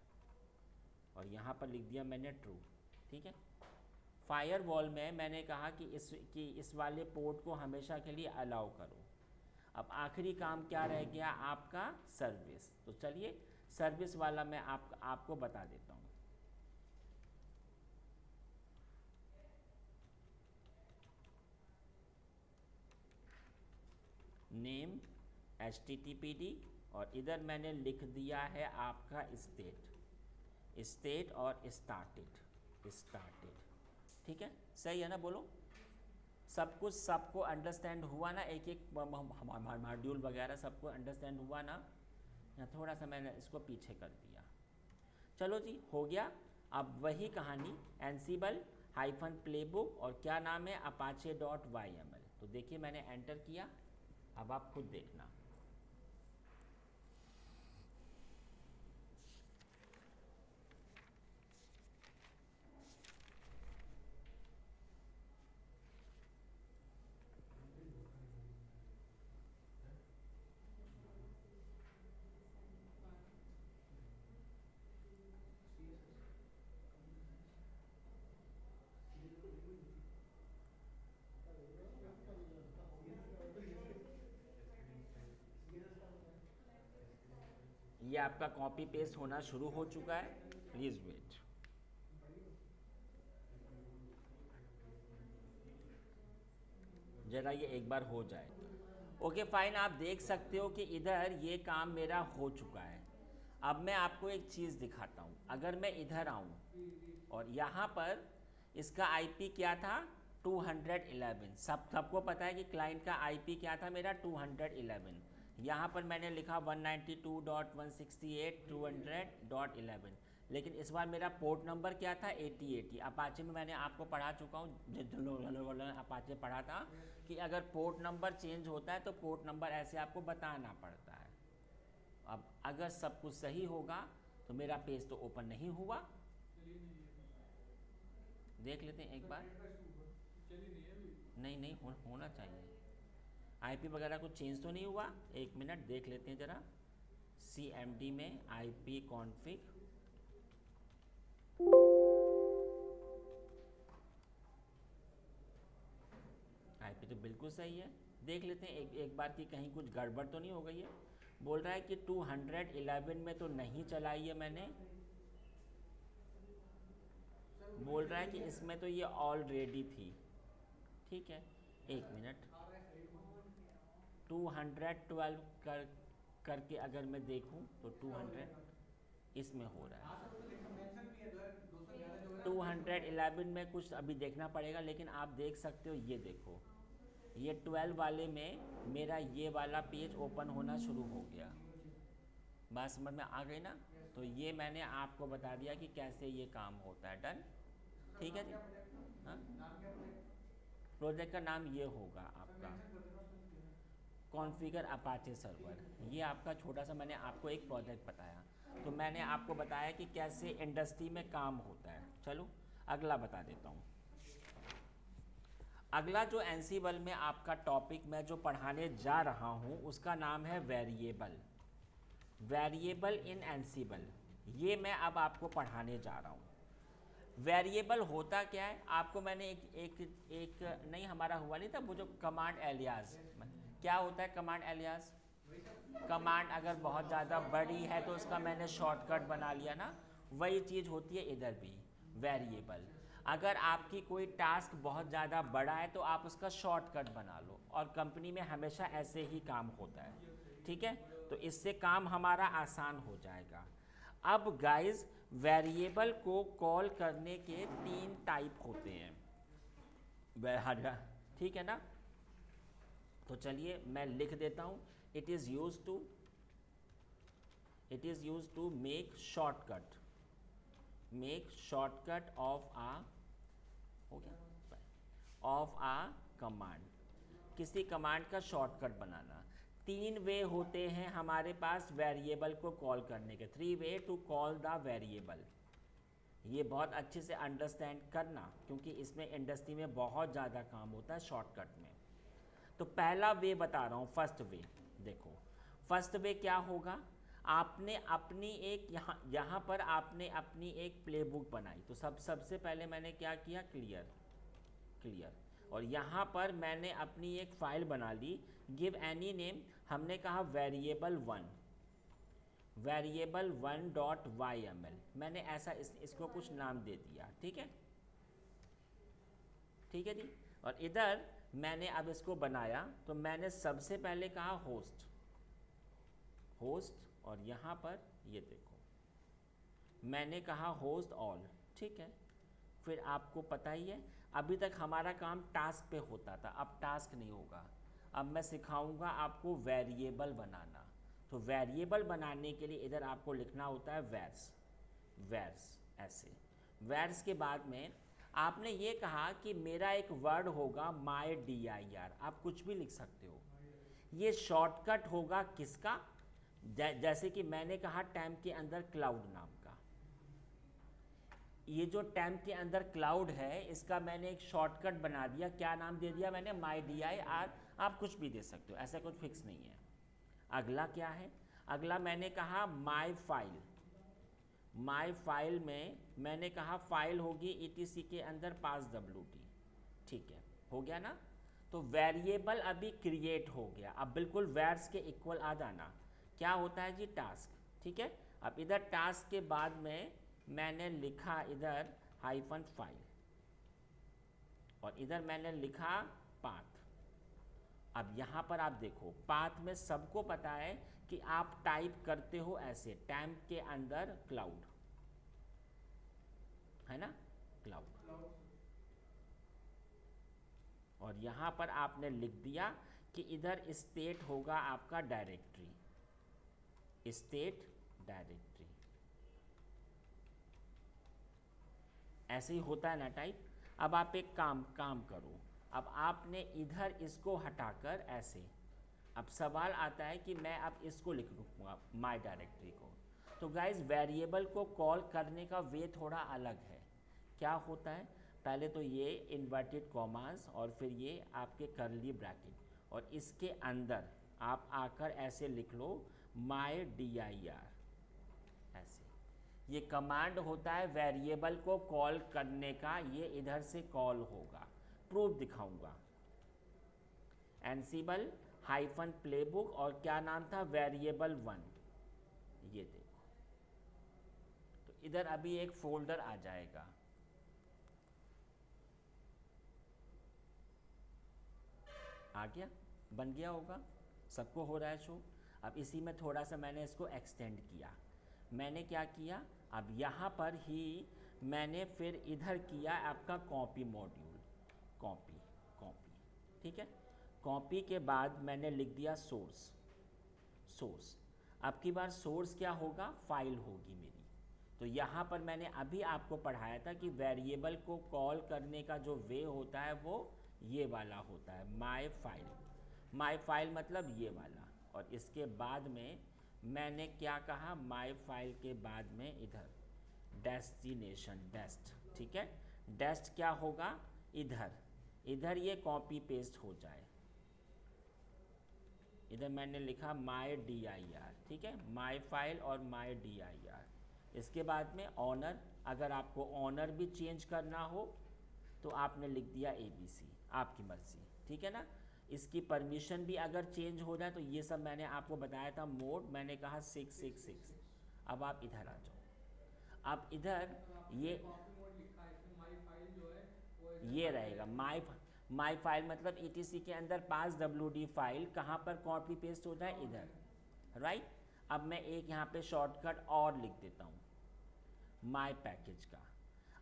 और यहाँ पर लिख दिया मैंने ट्रू। ठीक है, फायर वॉल में मैंने कहा कि इस वाले पोर्ट को हमेशा के लिए अलाउ करो। अब आखिरी काम क्या रह गया आपका, सर्विस। तो चलिए सर्विस वाला मैं आपको बता देता हूँ। नेम HTTPD, और इधर मैंने लिख दिया है आपका स्टेट, स्टेट और स्टार्टेड, स्टार्टेड। ठीक है, सही है ना, बोलो सब कुछ, सबको अंडरस्टैंड हुआ ना, एक एक मॉड्यूल वगैरह सबको अंडरस्टैंड हुआ ना? यहाँ थोड़ा सा मैंने इसको पीछे कर दिया। चलो जी, हो गया। अब वही कहानी, एनसिबल हाइफन प्लेबुक, और क्या नाम है, apache.yml। तो देखिए मैंने एंटर किया, अब आप खुद देखना। ये आपका कॉपी पेस्ट होना शुरू हो चुका है, प्लीज़ वेट। ज़रा ये एक बार हो जाए। ओके फाइन, आप देख सकते हो कि इधर ये काम मेरा हो चुका है। अब मैं आपको एक चीज़ दिखाता हूँ। अगर मैं इधर आऊँ और यहाँ पर इसका IP क्या था, 211। सबको पता है कि क्लाइंट का IP क्या था मेरा, 211। यहाँ पर मैंने लिखा 192.168.200.11, लेकिन इस बार मेरा पोर्ट नंबर क्या था, 8080। अपाचे में मैंने आपको पढ़ा चुका हूँ, अपाचे पढ़ा था कि अगर पोर्ट नंबर चेंज होता है तो पोर्ट नंबर ऐसे आपको बताना पड़ता है। अब अगर सब कुछ सही होगा तो मेरा पेज तो ओपन नहीं हुआ, देख लेते हैं एक बार। नहीं नहीं, होना चाहिए। IP वगैरह कुछ चेंज तो नहीं हुआ, एक मिनट देख लेते हैं ज़रा। CMD में IP कॉन्फ़िग, IP तो बिल्कुल सही है। देख लेते हैं एक बार कि कहीं कुछ गड़बड़ तो नहीं हो गई है। बोल रहा है कि 211 में तो नहीं चलाई है मैंने, बोल रहा है कि इसमें तो ये ऑलरेडी थी। ठीक है, एक मिनट। 212 करके अगर मैं देखूं तो 200 इसमें हो रहा है। 211 में कुछ अभी देखना पड़ेगा, लेकिन आप देख सकते हो, ये देखो, ये 12 वाले में मेरा ये वाला पेज ओपन होना शुरू हो गया। बात समझ में आ गई ना? तो ये मैंने आपको बता दिया कि कैसे ये काम होता है। डन, ठीक है जी। हाँ, प्रोजेक्ट का नाम ये होगा आपका, कॉन्फ़िगर अपाचे सर्वर। ये आपका छोटा सा मैंने आपको एक प्रोजेक्ट बताया, तो मैंने आपको बताया कि कैसे इंडस्ट्री में काम होता है। चलो अगला बता देता हूँ। अगला जो एनसीबल में आपका टॉपिक मैं जो पढ़ाने जा रहा हूँ उसका नाम है वेरिएबल। वेरिएबल इन एनसीबल, ये मैं अब आपको पढ़ाने जा रहा हूँ। वेरिएबल होता क्या है, आपको मैंने एक नहीं, हमारा हुआ नहीं था वो जो कमांड एलियास, क्या होता है कमांड एलियास? कमांड अगर बहुत ज़्यादा बड़ी है तो उसका मैंने शॉर्टकट बना लिया ना, वही चीज़ होती है इधर भी। वेरिएबल, अगर आपकी कोई टास्क बहुत ज़्यादा बड़ा है तो आप उसका शॉर्टकट बना लो, और कंपनी में हमेशा ऐसे ही काम होता है, ठीक है? तो इससे काम हमारा आसान हो जाएगा। अब गाइस, वेरिएबल को कॉल करने के 3 टाइप होते हैं, ठीक है ना? तो चलिए मैं लिख देता हूँ। It is use to make shortcut of आ, हो गया, ऑफ आ कमांड, किसी कमांड का शॉर्टकट बनाना। 3 वे होते हैं हमारे पास वेरिएबल को कॉल करने के, 3 way to call the variable. ये बहुत अच्छे से अंडरस्टैंड करना, क्योंकि इसमें इंडस्ट्री में बहुत ज़्यादा काम होता है शॉर्टकट में। तो पहला वे बता रहा हूँ, फर्स्ट वे। देखो फर्स्ट वे क्या होगा, आपने अपनी एक यहाँ पर आपने अपनी एक प्लेबुक बनाई, तो सबसे पहले मैंने क्या किया, क्लियर, और यहाँ पर मैंने अपनी एक फ़ाइल बना ली, गिव एनी नेम, हमने कहा variable1.yml, मैंने ऐसा इसको कुछ नाम दे दिया, ठीक है जी। और इधर मैंने अब इसको बनाया, तो मैंने सबसे पहले कहा होस्ट, और यहाँ पर ये देखो मैंने कहा होस्ट ऑल, ठीक है। फिर आपको पता ही है, अभी तक हमारा काम टास्क पे होता था, अब टास्क नहीं होगा, अब मैं सिखाऊंगा आपको वेरिएबल बनाना। तो वेरिएबल बनाने के लिए इधर आपको लिखना होता है वैर्स ऐसे। वैर्स के बाद में आपने ये कहा कि मेरा एक वर्ड होगा mydir, आप कुछ भी लिख सकते हो। ये शॉर्टकट होगा किसका, जैसे कि मैंने कहा टैम्प के अंदर क्लाउड नाम का, ये जो टैम्प के अंदर क्लाउड है इसका मैंने एक शॉर्टकट बना दिया, क्या नाम दे दिया मैंने, mydir। आप कुछ भी दे सकते हो, ऐसा कुछ फिक्स नहीं है। अगला क्या है, अगला मैंने कहा माई फाइल में मैंने कहा फाइल होगी etc के अंदर passwd, ठीक है, हो गया ना। तो वेरिएबल अभी क्रिएट हो गया, अब बिल्कुल वैर्स के इक्वल आ जाना, क्या होता है जी, टास्क, ठीक है। अब इधर टास्क के बाद में मैंने लिखा इधर -फाइल, और इधर मैंने लिखा पाथ। अब यहाँ पर आप देखो, पाथ में सबको पता है कि आप टाइप करते हो ऐसे, टैम्प के अंदर क्लाउड, है ना, क्लाउड, और यहाँ पर आपने लिख दिया कि इधर स्टेट होगा आपका डायरेक्टरी, ऐसे ही होता है ना टाइप। अब आप एक काम करो, अब आपने इधर इसको हटाकर ऐसे, अब सवाल आता है कि मैं अब इसको लिख दूँगा माई डायरेक्टरी को। तो गाइज वेरिएबल को कॉल करने का वे थोड़ा अलग है, क्या होता है, पहले तो ये इन्वर्टेड कॉमास और फिर ये आपके कर्ली ब्रैकेट, और इसके अंदर आप आकर ऐसे लिख लो mydir, ऐसे। ये कमांड होता है वेरिएबल को कॉल करने का, ये इधर से कॉल होगा, प्रूफ दिखाऊंगा। एनसीबल -प्लेबुक, और क्या नाम था, वेरिएबल1, ये देखो। तो इधर अभी एक फोल्डर आ जाएगा, आ गया, बन गया होगा, सबको हो रहा है शो। अब इसी में थोड़ा सा मैंने इसको एक्सटेंड किया, मैंने क्या किया, अब यहाँ पर ही मैंने फिर इधर किया आपका कॉपी मॉड्यूल, कॉपी, ठीक है। कॉपी के बाद मैंने लिख दिया सोर्स। अब की बार सोर्स क्या होगा, फाइल होगी मेरी। तो यहाँ पर मैंने अभी आपको पढ़ाया था कि वेरिएबल को कॉल करने का जो वे होता है वो ये वाला होता है, माई माई फाइल मतलब ये वाला, और इसके बाद में मैंने क्या कहा, माई फाइल के बाद में इधर डेस्टिनेशन डेस्ट, ठीक है। डेस्ट क्या होगा, इधर इधर ये कॉपी पेस्ट हो जाए, इधर मैंने लिखा माई dir, ठीक है, माई फाइल और माई dir। इसके बाद में ऑनर, अगर आपको ऑनर भी चेंज करना हो तो आपने लिख दिया ABC, आपकी मर्जी, ठीक है ना। इसकी परमिशन भी अगर चेंज हो जाए तो ये सब मैंने आपको बताया था, मोड मैंने कहा 666। अब आप इधर आ जाओ, अब इधर ये कॉपी मोड लिखा है इसमें, माई फाइल जो है वो ये रहेगा माई फाइल मतलब ETC के अंदर पास WD फाइल कहाँ पर कॉपी पेस्ट हो जाए, इधर, राइट। अब मैं एक यहाँ पे शॉर्टकट और लिख देता हूँ माई पैकेज का।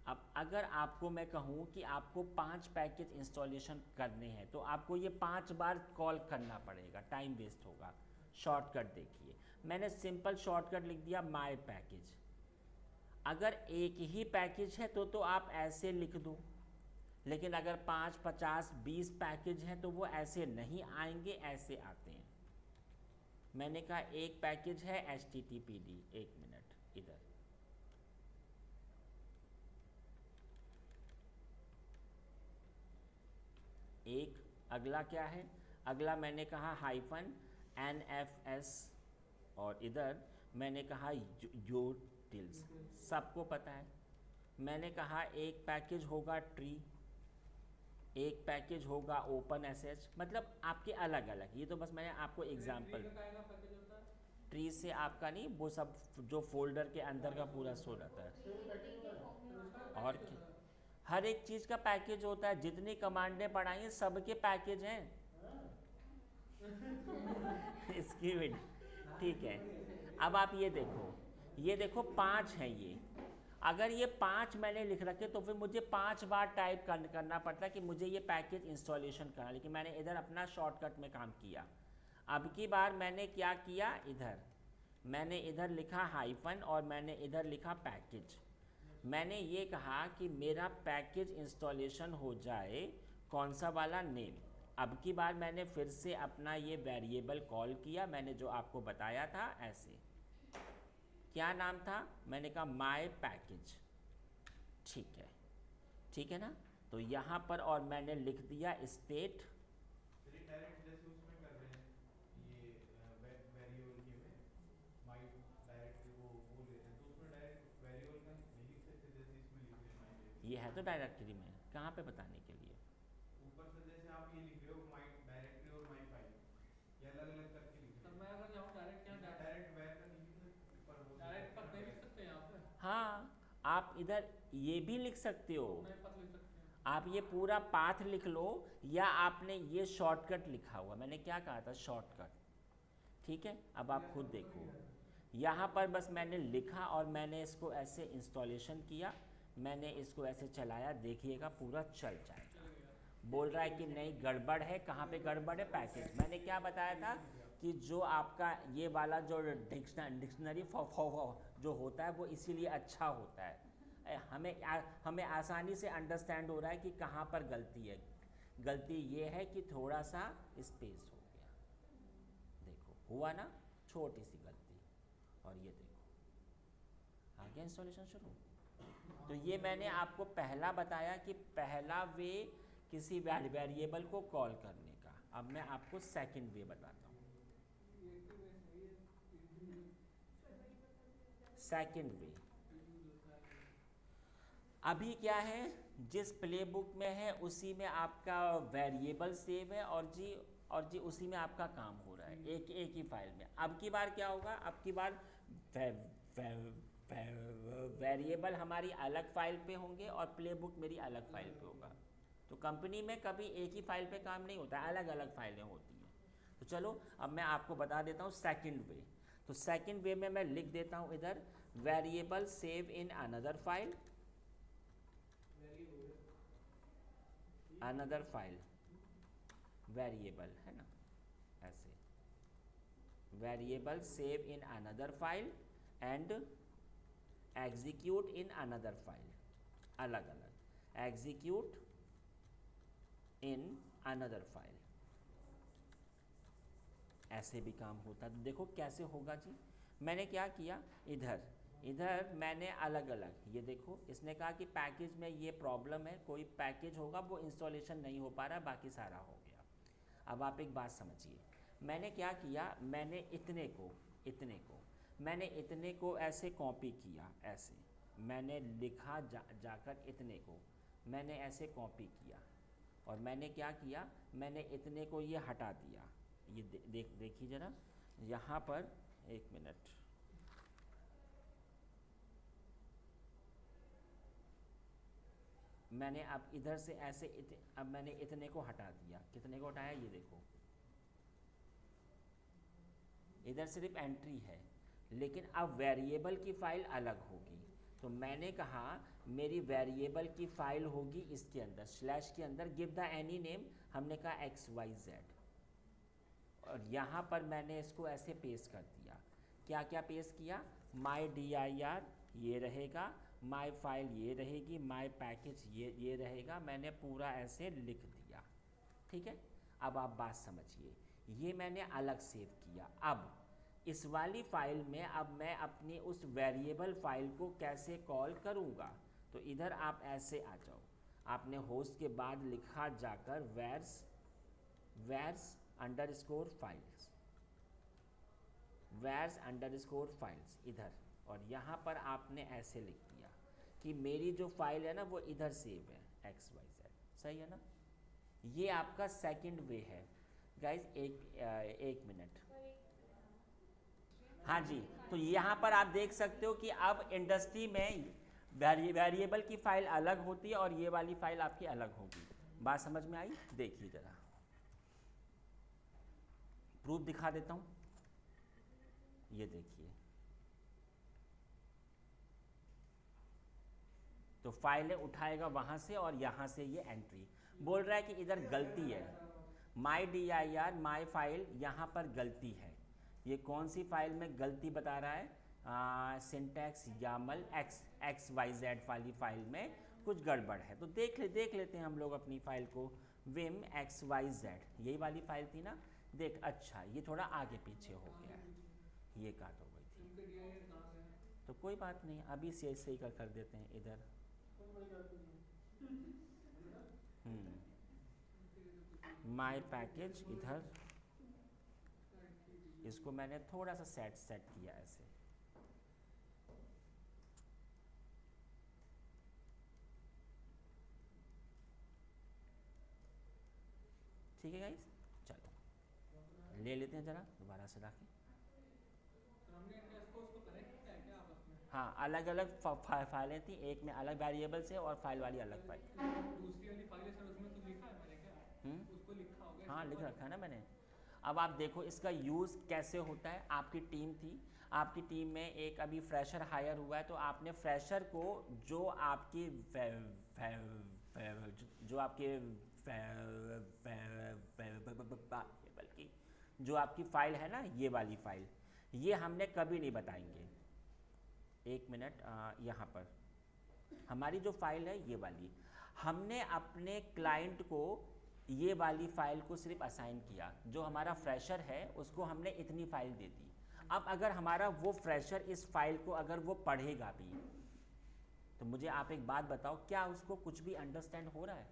अब अगर आपको मैं कहूँ कि आपको 5 पैकेज इंस्टॉलेशन करने हैं तो आपको ये 5 बार कॉल करना पड़ेगा, टाइम वेस्ट होगा। शॉर्टकट देखिए, मैंने सिंपल शॉर्टकट लिख दिया माई पैकेज। अगर एक ही पैकेज है तो आप ऐसे लिख दो, लेकिन अगर 5, 50, 20 पैकेज हैं तो वो ऐसे नहीं आएंगे, ऐसे आते हैं। मैंने कहा एक पैकेज है HTTPD, एक मिनट इधर, एक, अगला क्या है, अगला मैंने कहा -NFS, और इधर मैंने कहा यूटिल्स, सबको पता है। मैंने कहा एक पैकेज होगा ट्री, एक पैकेज होगा OpenSH, मतलब आपके अलग अलग, ये तो बस मैंने आपको एग्जांपल। पैकेज होता है। ट्री से आपका नहीं, वो सब जो फोल्डर के अंदर का पूरा सो रहता है, फिर उसका भी और पैकेज क्या, होता है। हर एक चीज़ का पैकेज होता है, जितनी कमांडें पढ़ाई हैं सबके पैकेज हैं। इसकी भी ठीक है। अब आप ये देखो 5 हैं ये, अगर ये 5 मैंने लिख रखे तो फिर मुझे 5 बार टाइप करना पड़ता है कि मुझे ये पैकेज इंस्टॉलेशन करना, लेकिन मैंने इधर अपना शॉर्टकट में काम किया। अब की बार मैंने क्या किया, इधर मैंने इधर लिखा हाइफन और मैंने इधर लिखा पैकेज। मैंने ये कहा कि मेरा पैकेज इंस्टॉलेशन हो जाए, कौन सा वाला, नेम। अब की बार मैंने फिर से अपना ये वेरिएबल कॉल किया, मैंने जो आपको बताया था ऐसे। क्या नाम था, मैंने कहा माय पैकेज, ठीक है ना। तो यहाँ पर और मैंने लिख दिया स्टेट। डायरेक्ट जैसे उसमें कर रहे हैं ये वेरिएबल के में माई डायरेक्टली वो लेते हैं, तो उसमें डायरेक्ट वेरिएबल का नहीं लिख सकते जैसे इसमें लिख रहे हैं माई वेरिएबल। ये है तो डायरेक्टरी में, कहाँ पे बताने के लिए, ऊपर से जैसे आप ये लिख रहे हो माई डायरेक्टरी और माई फाइल, ये अलग अलग करके लिख तो रहे मैं अगर जाऊँ डायरेक्ट यहाँ, हैं, डायरेक्ट वेर का नहीं लिख सकते पर वो डायरेक्ट पथ नहीं लिख सकते यहाँ पे। हाँ आप इधर ये भी लिख सकते हो, नहीं पथ लिख सकते हैं। आप ये पूरा पाथ लिख लो, या आपने ये शॉर्टकट लिखा हुआ, मैंने क्या कहा था, शॉर्टकट, ठीक है। अब आप खुद देखो, यहाँ पर बस मैंने लिखा और मैंने इसको ऐसे इंस्टॉलेशन किया, मैंने इसको ऐसे चलाया, देखिएगा पूरा चल जाएगा। बोल रहा है कि नहीं गड़बड़ है, कहाँ पे गड़बड़ है, पैकेज। मैंने क्या बताया था कि जो आपका ये वाला जो डिक्शनरी जो होता है वो इसीलिए अच्छा होता है, हमें आसानी से अंडरस्टैंड हो रहा है कि कहाँ पर गलती है। गलती ये है कि थोड़ा सा स्पेस हो गया, देखो हुआ ना, छोटी सी गलती, और ये देखो आ गया इंस्टॉलेशन शुरू। तो ये मैंने आपको पहला बताया कि पहला वे किसी वेरिएबल को कॉल करने का। अब मैं आपको सेकंड वे बताता हूँ। सेकंड वे अभी क्या है, जिस प्ले बुक में है उसी में आपका वेरिएबल सेव है, और जी उसी में आपका काम हो रहा है, एक ही फाइल में। अब की बार क्या होगा, अब की बार वेरिएबल हमारी अलग फाइल पे होंगे और प्ले बुक मेरी अलग फाइल पे होगा। तो कंपनी में कभी एक ही फाइल पे काम नहीं होता, अलग अलग फाइलें होती हैं। तो चलो अब मैं आपको बता देता हूँ सेकंड वे। तो सेकंड वे में मैं लिख देता हूँ इधर variable save in another file, another file, variable है ना, ऐसे variable save in another file and execute in another file, अलग अलग, एग्जीक्यूट इन अनदर फाइल। ऐसे भी काम होता है। तो देखो कैसे होगा जी। मैंने क्या किया, इधर इधर मैंने अलग अलग, ये देखो इसने कहा कि पैकेज में ये प्रॉब्लम है, कोई पैकेज होगा वो इंस्टॉलेशन नहीं हो पा रहा, बाकी सारा हो गया। अब आप एक बात समझिए, मैंने क्या किया, मैंने मैंने इतने को ऐसे कॉपी किया, ऐसे मैंने लिखा जाकर इतने को मैंने ऐसे कॉपी किया, और मैंने क्या किया, मैंने इतने को ये हटा दिया। ये देखिए ज़रा यहाँ पर, एक मिनट, मैंने अब इधर से ऐसे अब मैंने इतने को हटा दिया। कितने को हटाया, ये देखो इधर सिर्फ एंट्री है, लेकिन अब वेरिएबल की फ़ाइल अलग होगी। तो मैंने कहा मेरी वेरिएबल की फ़ाइल होगी इसके अंदर, स्लैश के अंदर, गिव द एनी नेम, हमने कहा XYZ, और यहाँ पर मैंने इसको ऐसे पेस्ट कर दिया। क्या क्या पेस्ट किया, माई dir ये रहेगा, माई फाइल ये रहेगी, माई पैकेज ये रहेगा, मैंने पूरा ऐसे लिख दिया। ठीक है, अब आप बात समझिए, ये मैंने अलग सेव किया। अब इस वाली फाइल में अब मैं अपनी उस वेरिएबल फाइल को कैसे कॉल करूँगा, तो इधर आप ऐसे आ जाओ, आपने होस्ट के बाद लिखा जाकर where's अंडरस्कोर फाइल्स इधर, और यहाँ पर आपने ऐसे लिख दिया कि मेरी जो फाइल है ना वो इधर सेव है XYZ। सही है ना, ये आपका सेकंड वे है गाइज। एक मिनट, हाँ जी, तो यहाँ पर आप देख सकते हो कि अब इंडस्ट्री में वेरिएबल की फ़ाइल अलग होती है और ये वाली फ़ाइल आपकी अलग होगी। बात समझ में आई? देखिए ज़रा प्रूफ दिखा देता हूँ, ये देखिए, तो फाइलें उठाएगा वहाँ से और यहाँ से ये एंट्री बोल रहा है कि इधर गलती है, माई dir माई फाइल, यहाँ पर गलती है। ये कौन सी फाइल में गलती बता रहा है, सिंटैक्स यामल XYZ वाली फाइल में कुछ गड़बड़ है। तो देख लेते हैं हम लोग अपनी फाइल को, विम XYZ यही वाली फाइल थी ना, देख, अच्छा ये थोड़ा आगे पीछे हो गया है, ये काट हो गई थी, उनके DIR कहाँ पे है? तो कोई बात नहीं, अभी से सही कर देते हैं इधर। माई पैकेज इधर, इसको मैंने थोड़ा सा सेट किया ऐसे, ठीक है गाइस। चलो ले लेते हैं ज़रा दोबारा से लाके। तो हमने इनका उसको कनेक्ट किया है क्या आपस में? हाँ, अलग अलग फाइलें थी, एक में अलग वेरिएबल से और फाइल वाली अलग फाइल। दूसरी वाली फाइल है सर, उसमें तो लिखा है मैंने क्या? उसको लिखा होगा। हाँ, लिख रखा है ना मैंने। अब आप देखो इसका यूज़ कैसे होता है। आपकी टीम थी, आपकी टीम में एक अभी फ्रेशर हायर हुआ है, तो आपने फ्रेशर को जो आपकी बल्कि जो आपकी फ़ाइल है ना, ये वाली फ़ाइल, ये हमने कभी नहीं बताएंगे। एक मिनट, यहाँ पर हमारी जो फाइल है ये वाली, हमने अपने क्लाइंट को ये वाली फ़ाइल को सिर्फ असाइन किया। जो हमारा फ्रेशर है उसको हमने इतनी फ़ाइल दे दी। अब अगर हमारा वो फ्रेशर इस फाइल को अगर वो पढ़ेगा भी, तो मुझे आप एक बात बताओ, क्या उसको कुछ भी अंडरस्टैंड हो रहा है?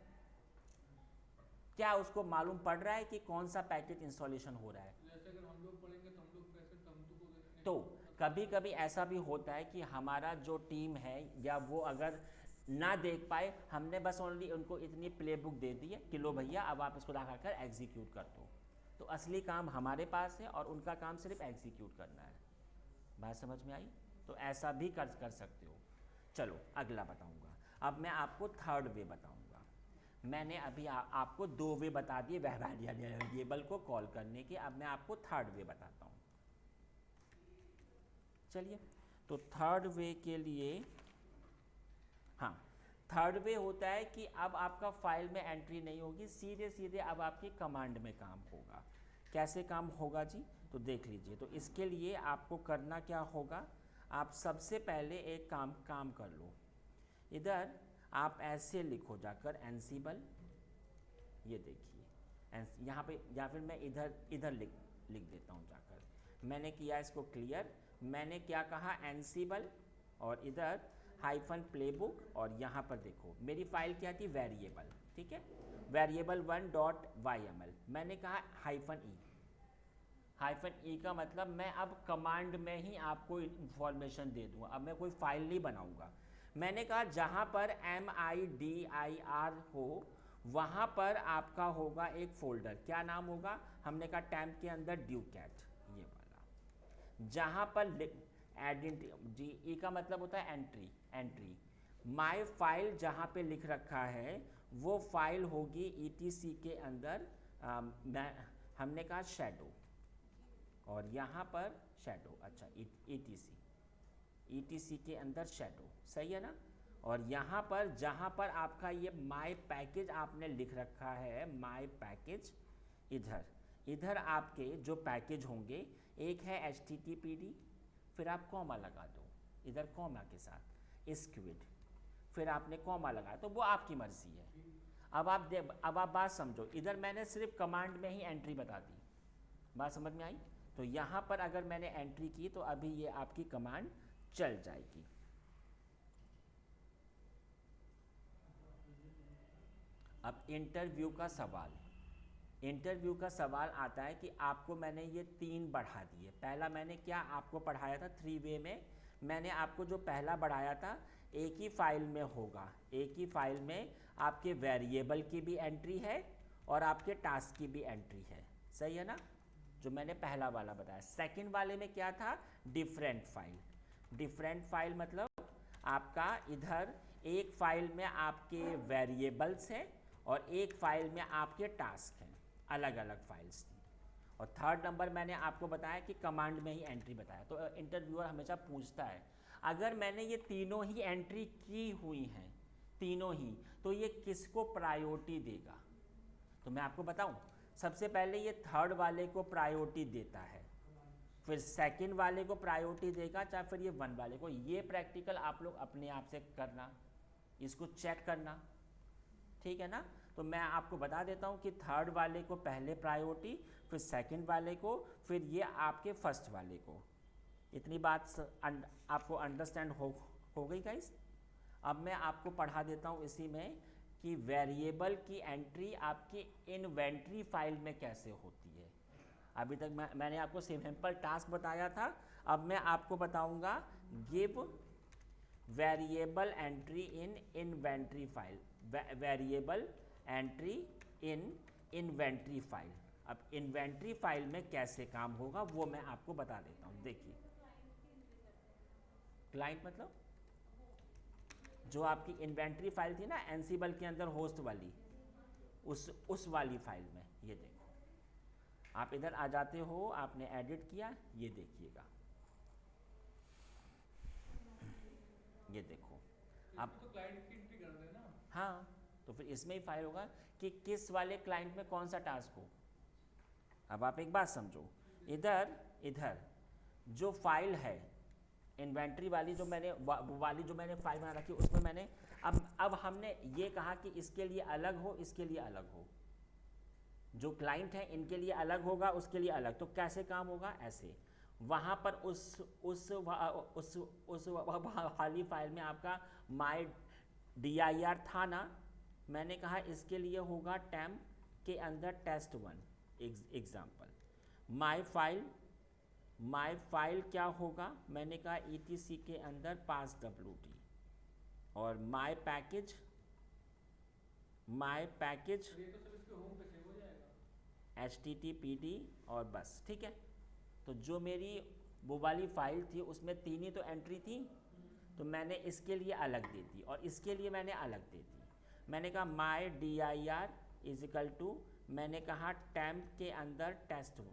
क्या उसको मालूम पड़ रहा है कि कौन सा पैकेज इंस्टॉलेशन हो रहा है? जैसे अगर हम लोग पढ़ेंगे तो हम लोग फ्रेशर तो कभी कभी ऐसा भी होता है कि हमारा जो टीम है या वो अगर ना देख पाए, हमने बस ओनली उनको इतनी प्ले बुक दे दी है कि लो भैया अब आप इसको लगा कर एग्जीक्यूट कर दो। तो असली काम हमारे पास है और उनका काम सिर्फ एग्जीक्यूट करना है। बात समझ में आई? तो ऐसा भी कर सकते हो। चलो अगला बताऊंगा। अब मैं आपको थर्ड वे बताऊंगा। मैंने अभी आपको दो वे बता दिए वेरिएबल को कॉल करने के, अब मैं आपको थर्ड वे बताता हूँ। चलिए, तो थर्ड वे के लिए, हाँ, थर्ड वे होता है कि अब आपका फाइल में एंट्री नहीं होगी, सीधे सीधे अब आपकी कमांड में काम होगा। कैसे काम होगा जी? तो देख लीजिए। तो इसके लिए आपको करना क्या होगा, आप सबसे पहले एक काम कर लो। इधर आप ऐसे लिखो जाकर एनसिबल, ये देखिए यहाँ पे, या फिर मैं इधर लिख देता हूँ जाकर। मैंने किया इसको क्लियर। मैंने क्या कहा, एनसीबल और इधर हाइफन प्लेबुक, और यहाँ पर देखो मेरी फाइल क्या थी, वेरिएबल, ठीक है, वेरिएबल 1.yml। मैंने कहा हाइफन ई। हाइफन ई का मतलब मैं अब कमांड में ही आपको इंफॉर्मेशन दे दूँगा, अब मैं कोई फाइल नहीं बनाऊँगा। मैंने कहा जहाँ पर MIDIR हो वहाँ पर आपका होगा एक फ़ोल्डर, क्या नाम होगा, हमने कहा टैम्प के अंदर ड्यूकैट, ये वाला। जहाँ पर आइडेंटिटी, जी ई का मतलब होता है एंट्री, एंट्री। माय फाइल जहाँ पे लिख रखा है वो फाइल होगी ETC के अंदर, हमने कहा शैडो, और यहाँ पर शैडो, अच्छा ETC के अंदर शैडो, सही है ना। और यहाँ पर जहाँ पर आपका ये माय पैकेज आपने लिख रखा है, माय पैकेज, इधर आपके जो पैकेज होंगे, एक है HTTPD, फिर आप कॉमा लगा दो इधर कॉमा के साथ, स्क्विड, फिर आपने कॉमा लगाया, तो वो आपकी मर्जी है। अब आप बात समझो, इधर मैंने सिर्फ कमांड में ही एंट्री बता दी, बात समझ में आई। तो यहाँ पर अगर मैंने एंट्री की तो अभी ये आपकी कमांड चल जाएगी। अब इंटरव्यू का सवाल आता है कि आपको मैंने ये 3 बढ़ा दिए। पहला मैंने क्या आपको पढ़ाया था 3 वे में, मैंने आपको जो पहला बढ़ाया था, एक ही फाइल में होगा, एक ही फाइल में आपके वेरिएबल की भी एंट्री है और आपके टास्क की भी एंट्री है, सही है ना, जो मैंने पहला वाला बताया। सेकंड वाले में क्या था, डिफरेंट फाइल मतलब आपका इधर एक फाइल में आपके वेरिएबल्स हैं और एक फाइल में आपके टास्क हैं, अलग अलग फाइल्स थी। और थर्ड नंबर मैंने आपको बताया कि कमांड में ही एंट्री बताया। तो इंटरव्यूअर हमेशा पूछता है अगर मैंने ये तीनों ही एंट्री की हुई हैं, तीनों ही, तो ये किसको प्रायोरिटी देगा। तो मैं आपको बताऊं, सबसे पहले ये थर्ड वाले को प्रायोरिटी देता है, फिर सेकंड वाले को प्रायोरिटी देगा, चाहे फिर ये 1 वाले को। ये प्रैक्टिकल आप लोग अपने आप से करना, इसको चेक करना, ठीक है ना। तो मैं आपको बता देता हूँ कि थर्ड वाले को पहले प्रायोरिटी, फिर सेकंड वाले को, फिर ये आपके फर्स्ट वाले को। इतनी बात आपको अंडरस्टैंड हो गई गाइस। अब मैं आपको पढ़ा देता हूँ इसी में कि वेरिएबल की एंट्री आपकी इन्वेंट्री फाइल में कैसे होती है। अभी तक मैंने आपको सिंपल टास्क बताया था, अब मैं आपको बताऊंगा give variable entry in inventory file, variable entry in inventory file. अब इन्वेंट्री फाइल में कैसे काम होगा वो मैं आपको बता देता हूँ। देखिए, क्लाइंट मतलब जो आपकी इन्वेंट्री फाइल थी ना एनसीबल के अंदर होस्ट वाली, उस वाली फाइल में, ये देखो आप इधर आ जाते हो, आपने एडिट किया, ये देखिएगा, ये देखो आप, तो क्लाइंट की एंट्री कर देना। हाँ, तो फिर इसमें ही फाइल होगा कि किस वाले क्लाइंट में कौन सा टास्क हो। अब आप एक बात समझो, इधर जो फाइल है इन्वेंट्री वाली, जो मैंने फाइल बना रखी, उसमें मैंने अब हमने ये कहा कि इसके लिए अलग हो, इसके लिए अलग हो, जो क्लाइंट है इनके लिए अलग होगा, उसके लिए अलग। तो कैसे काम होगा, ऐसे वहाँ पर उस वाली फाइल में आपका माई dir था ना, मैंने कहा इसके लिए होगा टैम्प के अंदर test1 एग्जाम्पल। माई फाइल क्या होगा, मैंने कहा ETC के अंदर passwd, और माई पैकेज ये तो सब इसके होम पे सेव हो जाएगा। HTTPD और बस, ठीक है। तो जो मेरी वो वाली फाइल थी उसमें 3 ही तो एंट्री थी, तो मैंने इसके लिए अलग दे दी और इसके लिए मैंने अलग दे दी। मैंने कहा माई dir इजिकल टू, मैंने कहा टैम्प के अंदर test2,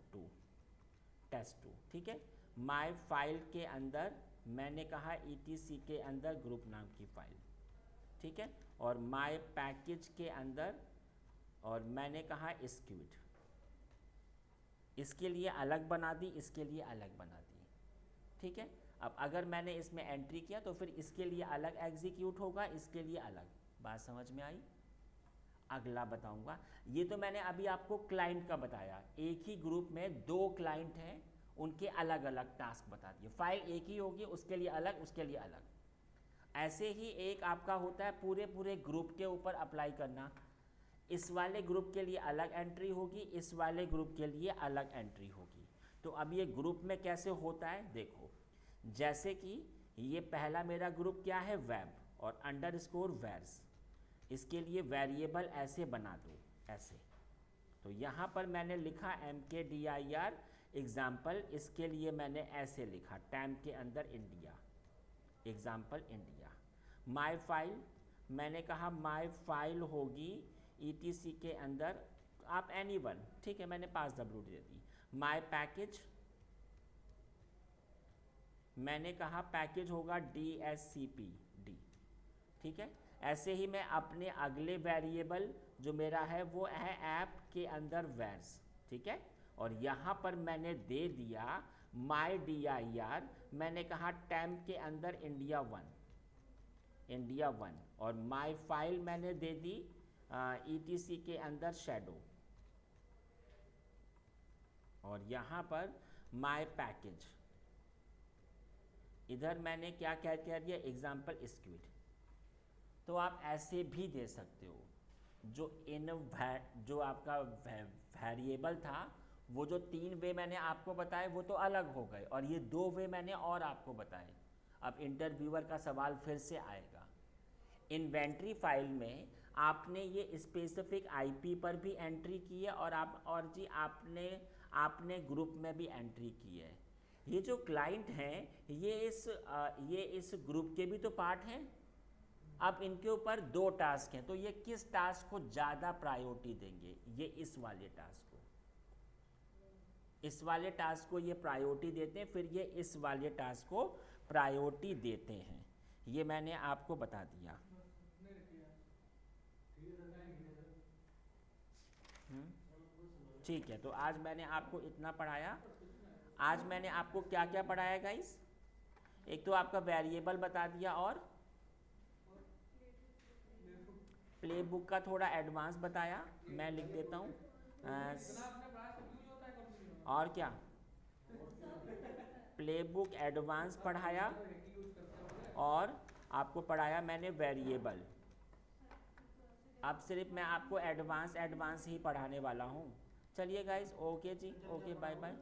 ठीक है। माई फाइल के अंदर मैंने कहा ETC के अंदर ग्रुप नाम की फाइल, ठीक है। और माई पैकेज के अंदर, और मैंने कहा स्क्विड, इसके लिए अलग बना दी, इसके लिए अलग बना दी, ठीक है। अब अगर मैंने इसमें एंट्री किया तो फिर इसके लिए अलग एग्जीक्यूट होगा, इसके लिए अलग। बात समझ में आई। अगला बताऊंगा। ये तो मैंने अभी आपको क्लाइंट का बताया, एक ही ग्रुप में 2 क्लाइंट हैं, उनके अलग अलग टास्क बता दिए। फाइल एक ही होगी, उसके लिए अलग, उसके लिए अलग। ऐसे ही एक आपका होता है पूरे पूरे ग्रुप के ऊपर अप्लाई करना। इस वाले ग्रुप के लिए अलग एंट्री होगी, इस वाले ग्रुप के लिए अलग एंट्री होगी। तो अब ये ग्रुप में कैसे होता है देखो, जैसे कि ये पहला मेरा ग्रुप क्या है, वेब और अंडरस्कोर वेर्स। इसके लिए वेरिएबल ऐसे बना दो, ऐसे। तो यहाँ पर मैंने लिखा mkdir एग्जाम्पल, इसके लिए मैंने ऐसे लिखा टैम के अंदर India, example India. My file, मैंने कहा माई फाइल होगी etc के अंदर, आप anyone, ठीक है, मैंने 5W दे दी। माई पैकेज, मैंने कहा पैकेज होगा DSCP, D, ठीक है। ऐसे ही मैं अपने अगले वेरिएबल जो मेरा है वो है ऐप के अंदर वेर्स, ठीक है। और यहाँ पर मैंने दे दिया माई dir, मैंने कहा टैम के अंदर इंडिया 1, और माई फाइल मैंने दे दी etc के अंदर शैडो, और यहाँ पर माई पैकेज, इधर मैंने क्या कह दिया, एग्जाम्पल स्क्विड। तो आप ऐसे भी दे सकते हो। जो आपका वेरिएबल था, वो जो 3 वे मैंने आपको बताए वो तो अलग हो गए, और ये 2 वे मैंने और आपको बताए। अब इंटरव्यूअर का सवाल फिर से आएगा, इन्वेंट्री फाइल में आपने ये स्पेसिफिक आईपी पर भी एंट्री की है, और जी आपने ग्रुप में भी एंट्री की है। ये जो क्लाइंट हैं ये इस ग्रुप के भी तो पार्ट हैं। अब इनके ऊपर 2 टास्क हैं, तो ये किस टास्क को ज़्यादा प्रायोरिटी देंगे, ये इस वाले टास्क को ये प्रायोरिटी देते हैं, फिर ये इस वाले टास्क को प्रायोरिटी देते हैं। ये मैंने आपको बता दिया। ठीक है, तो आज मैंने आपको इतना पढ़ाया। आज मैंने आपको क्या क्या पढ़ाया गाइस? एक तो आपका वेरिएबल बता दिया, और प्लेबुक का थोड़ा एडवांस बताया, मैं लिख देता हूँ। और क्या, प्लेबुक एडवांस पढ़ाया, और आपको पढ़ाया मैंने वेरिएबल। अब सिर्फ मैं आपको एडवांस ही पढ़ाने वाला हूँ। चलिए गाइस, ओके जी, ओके, बाय बाय।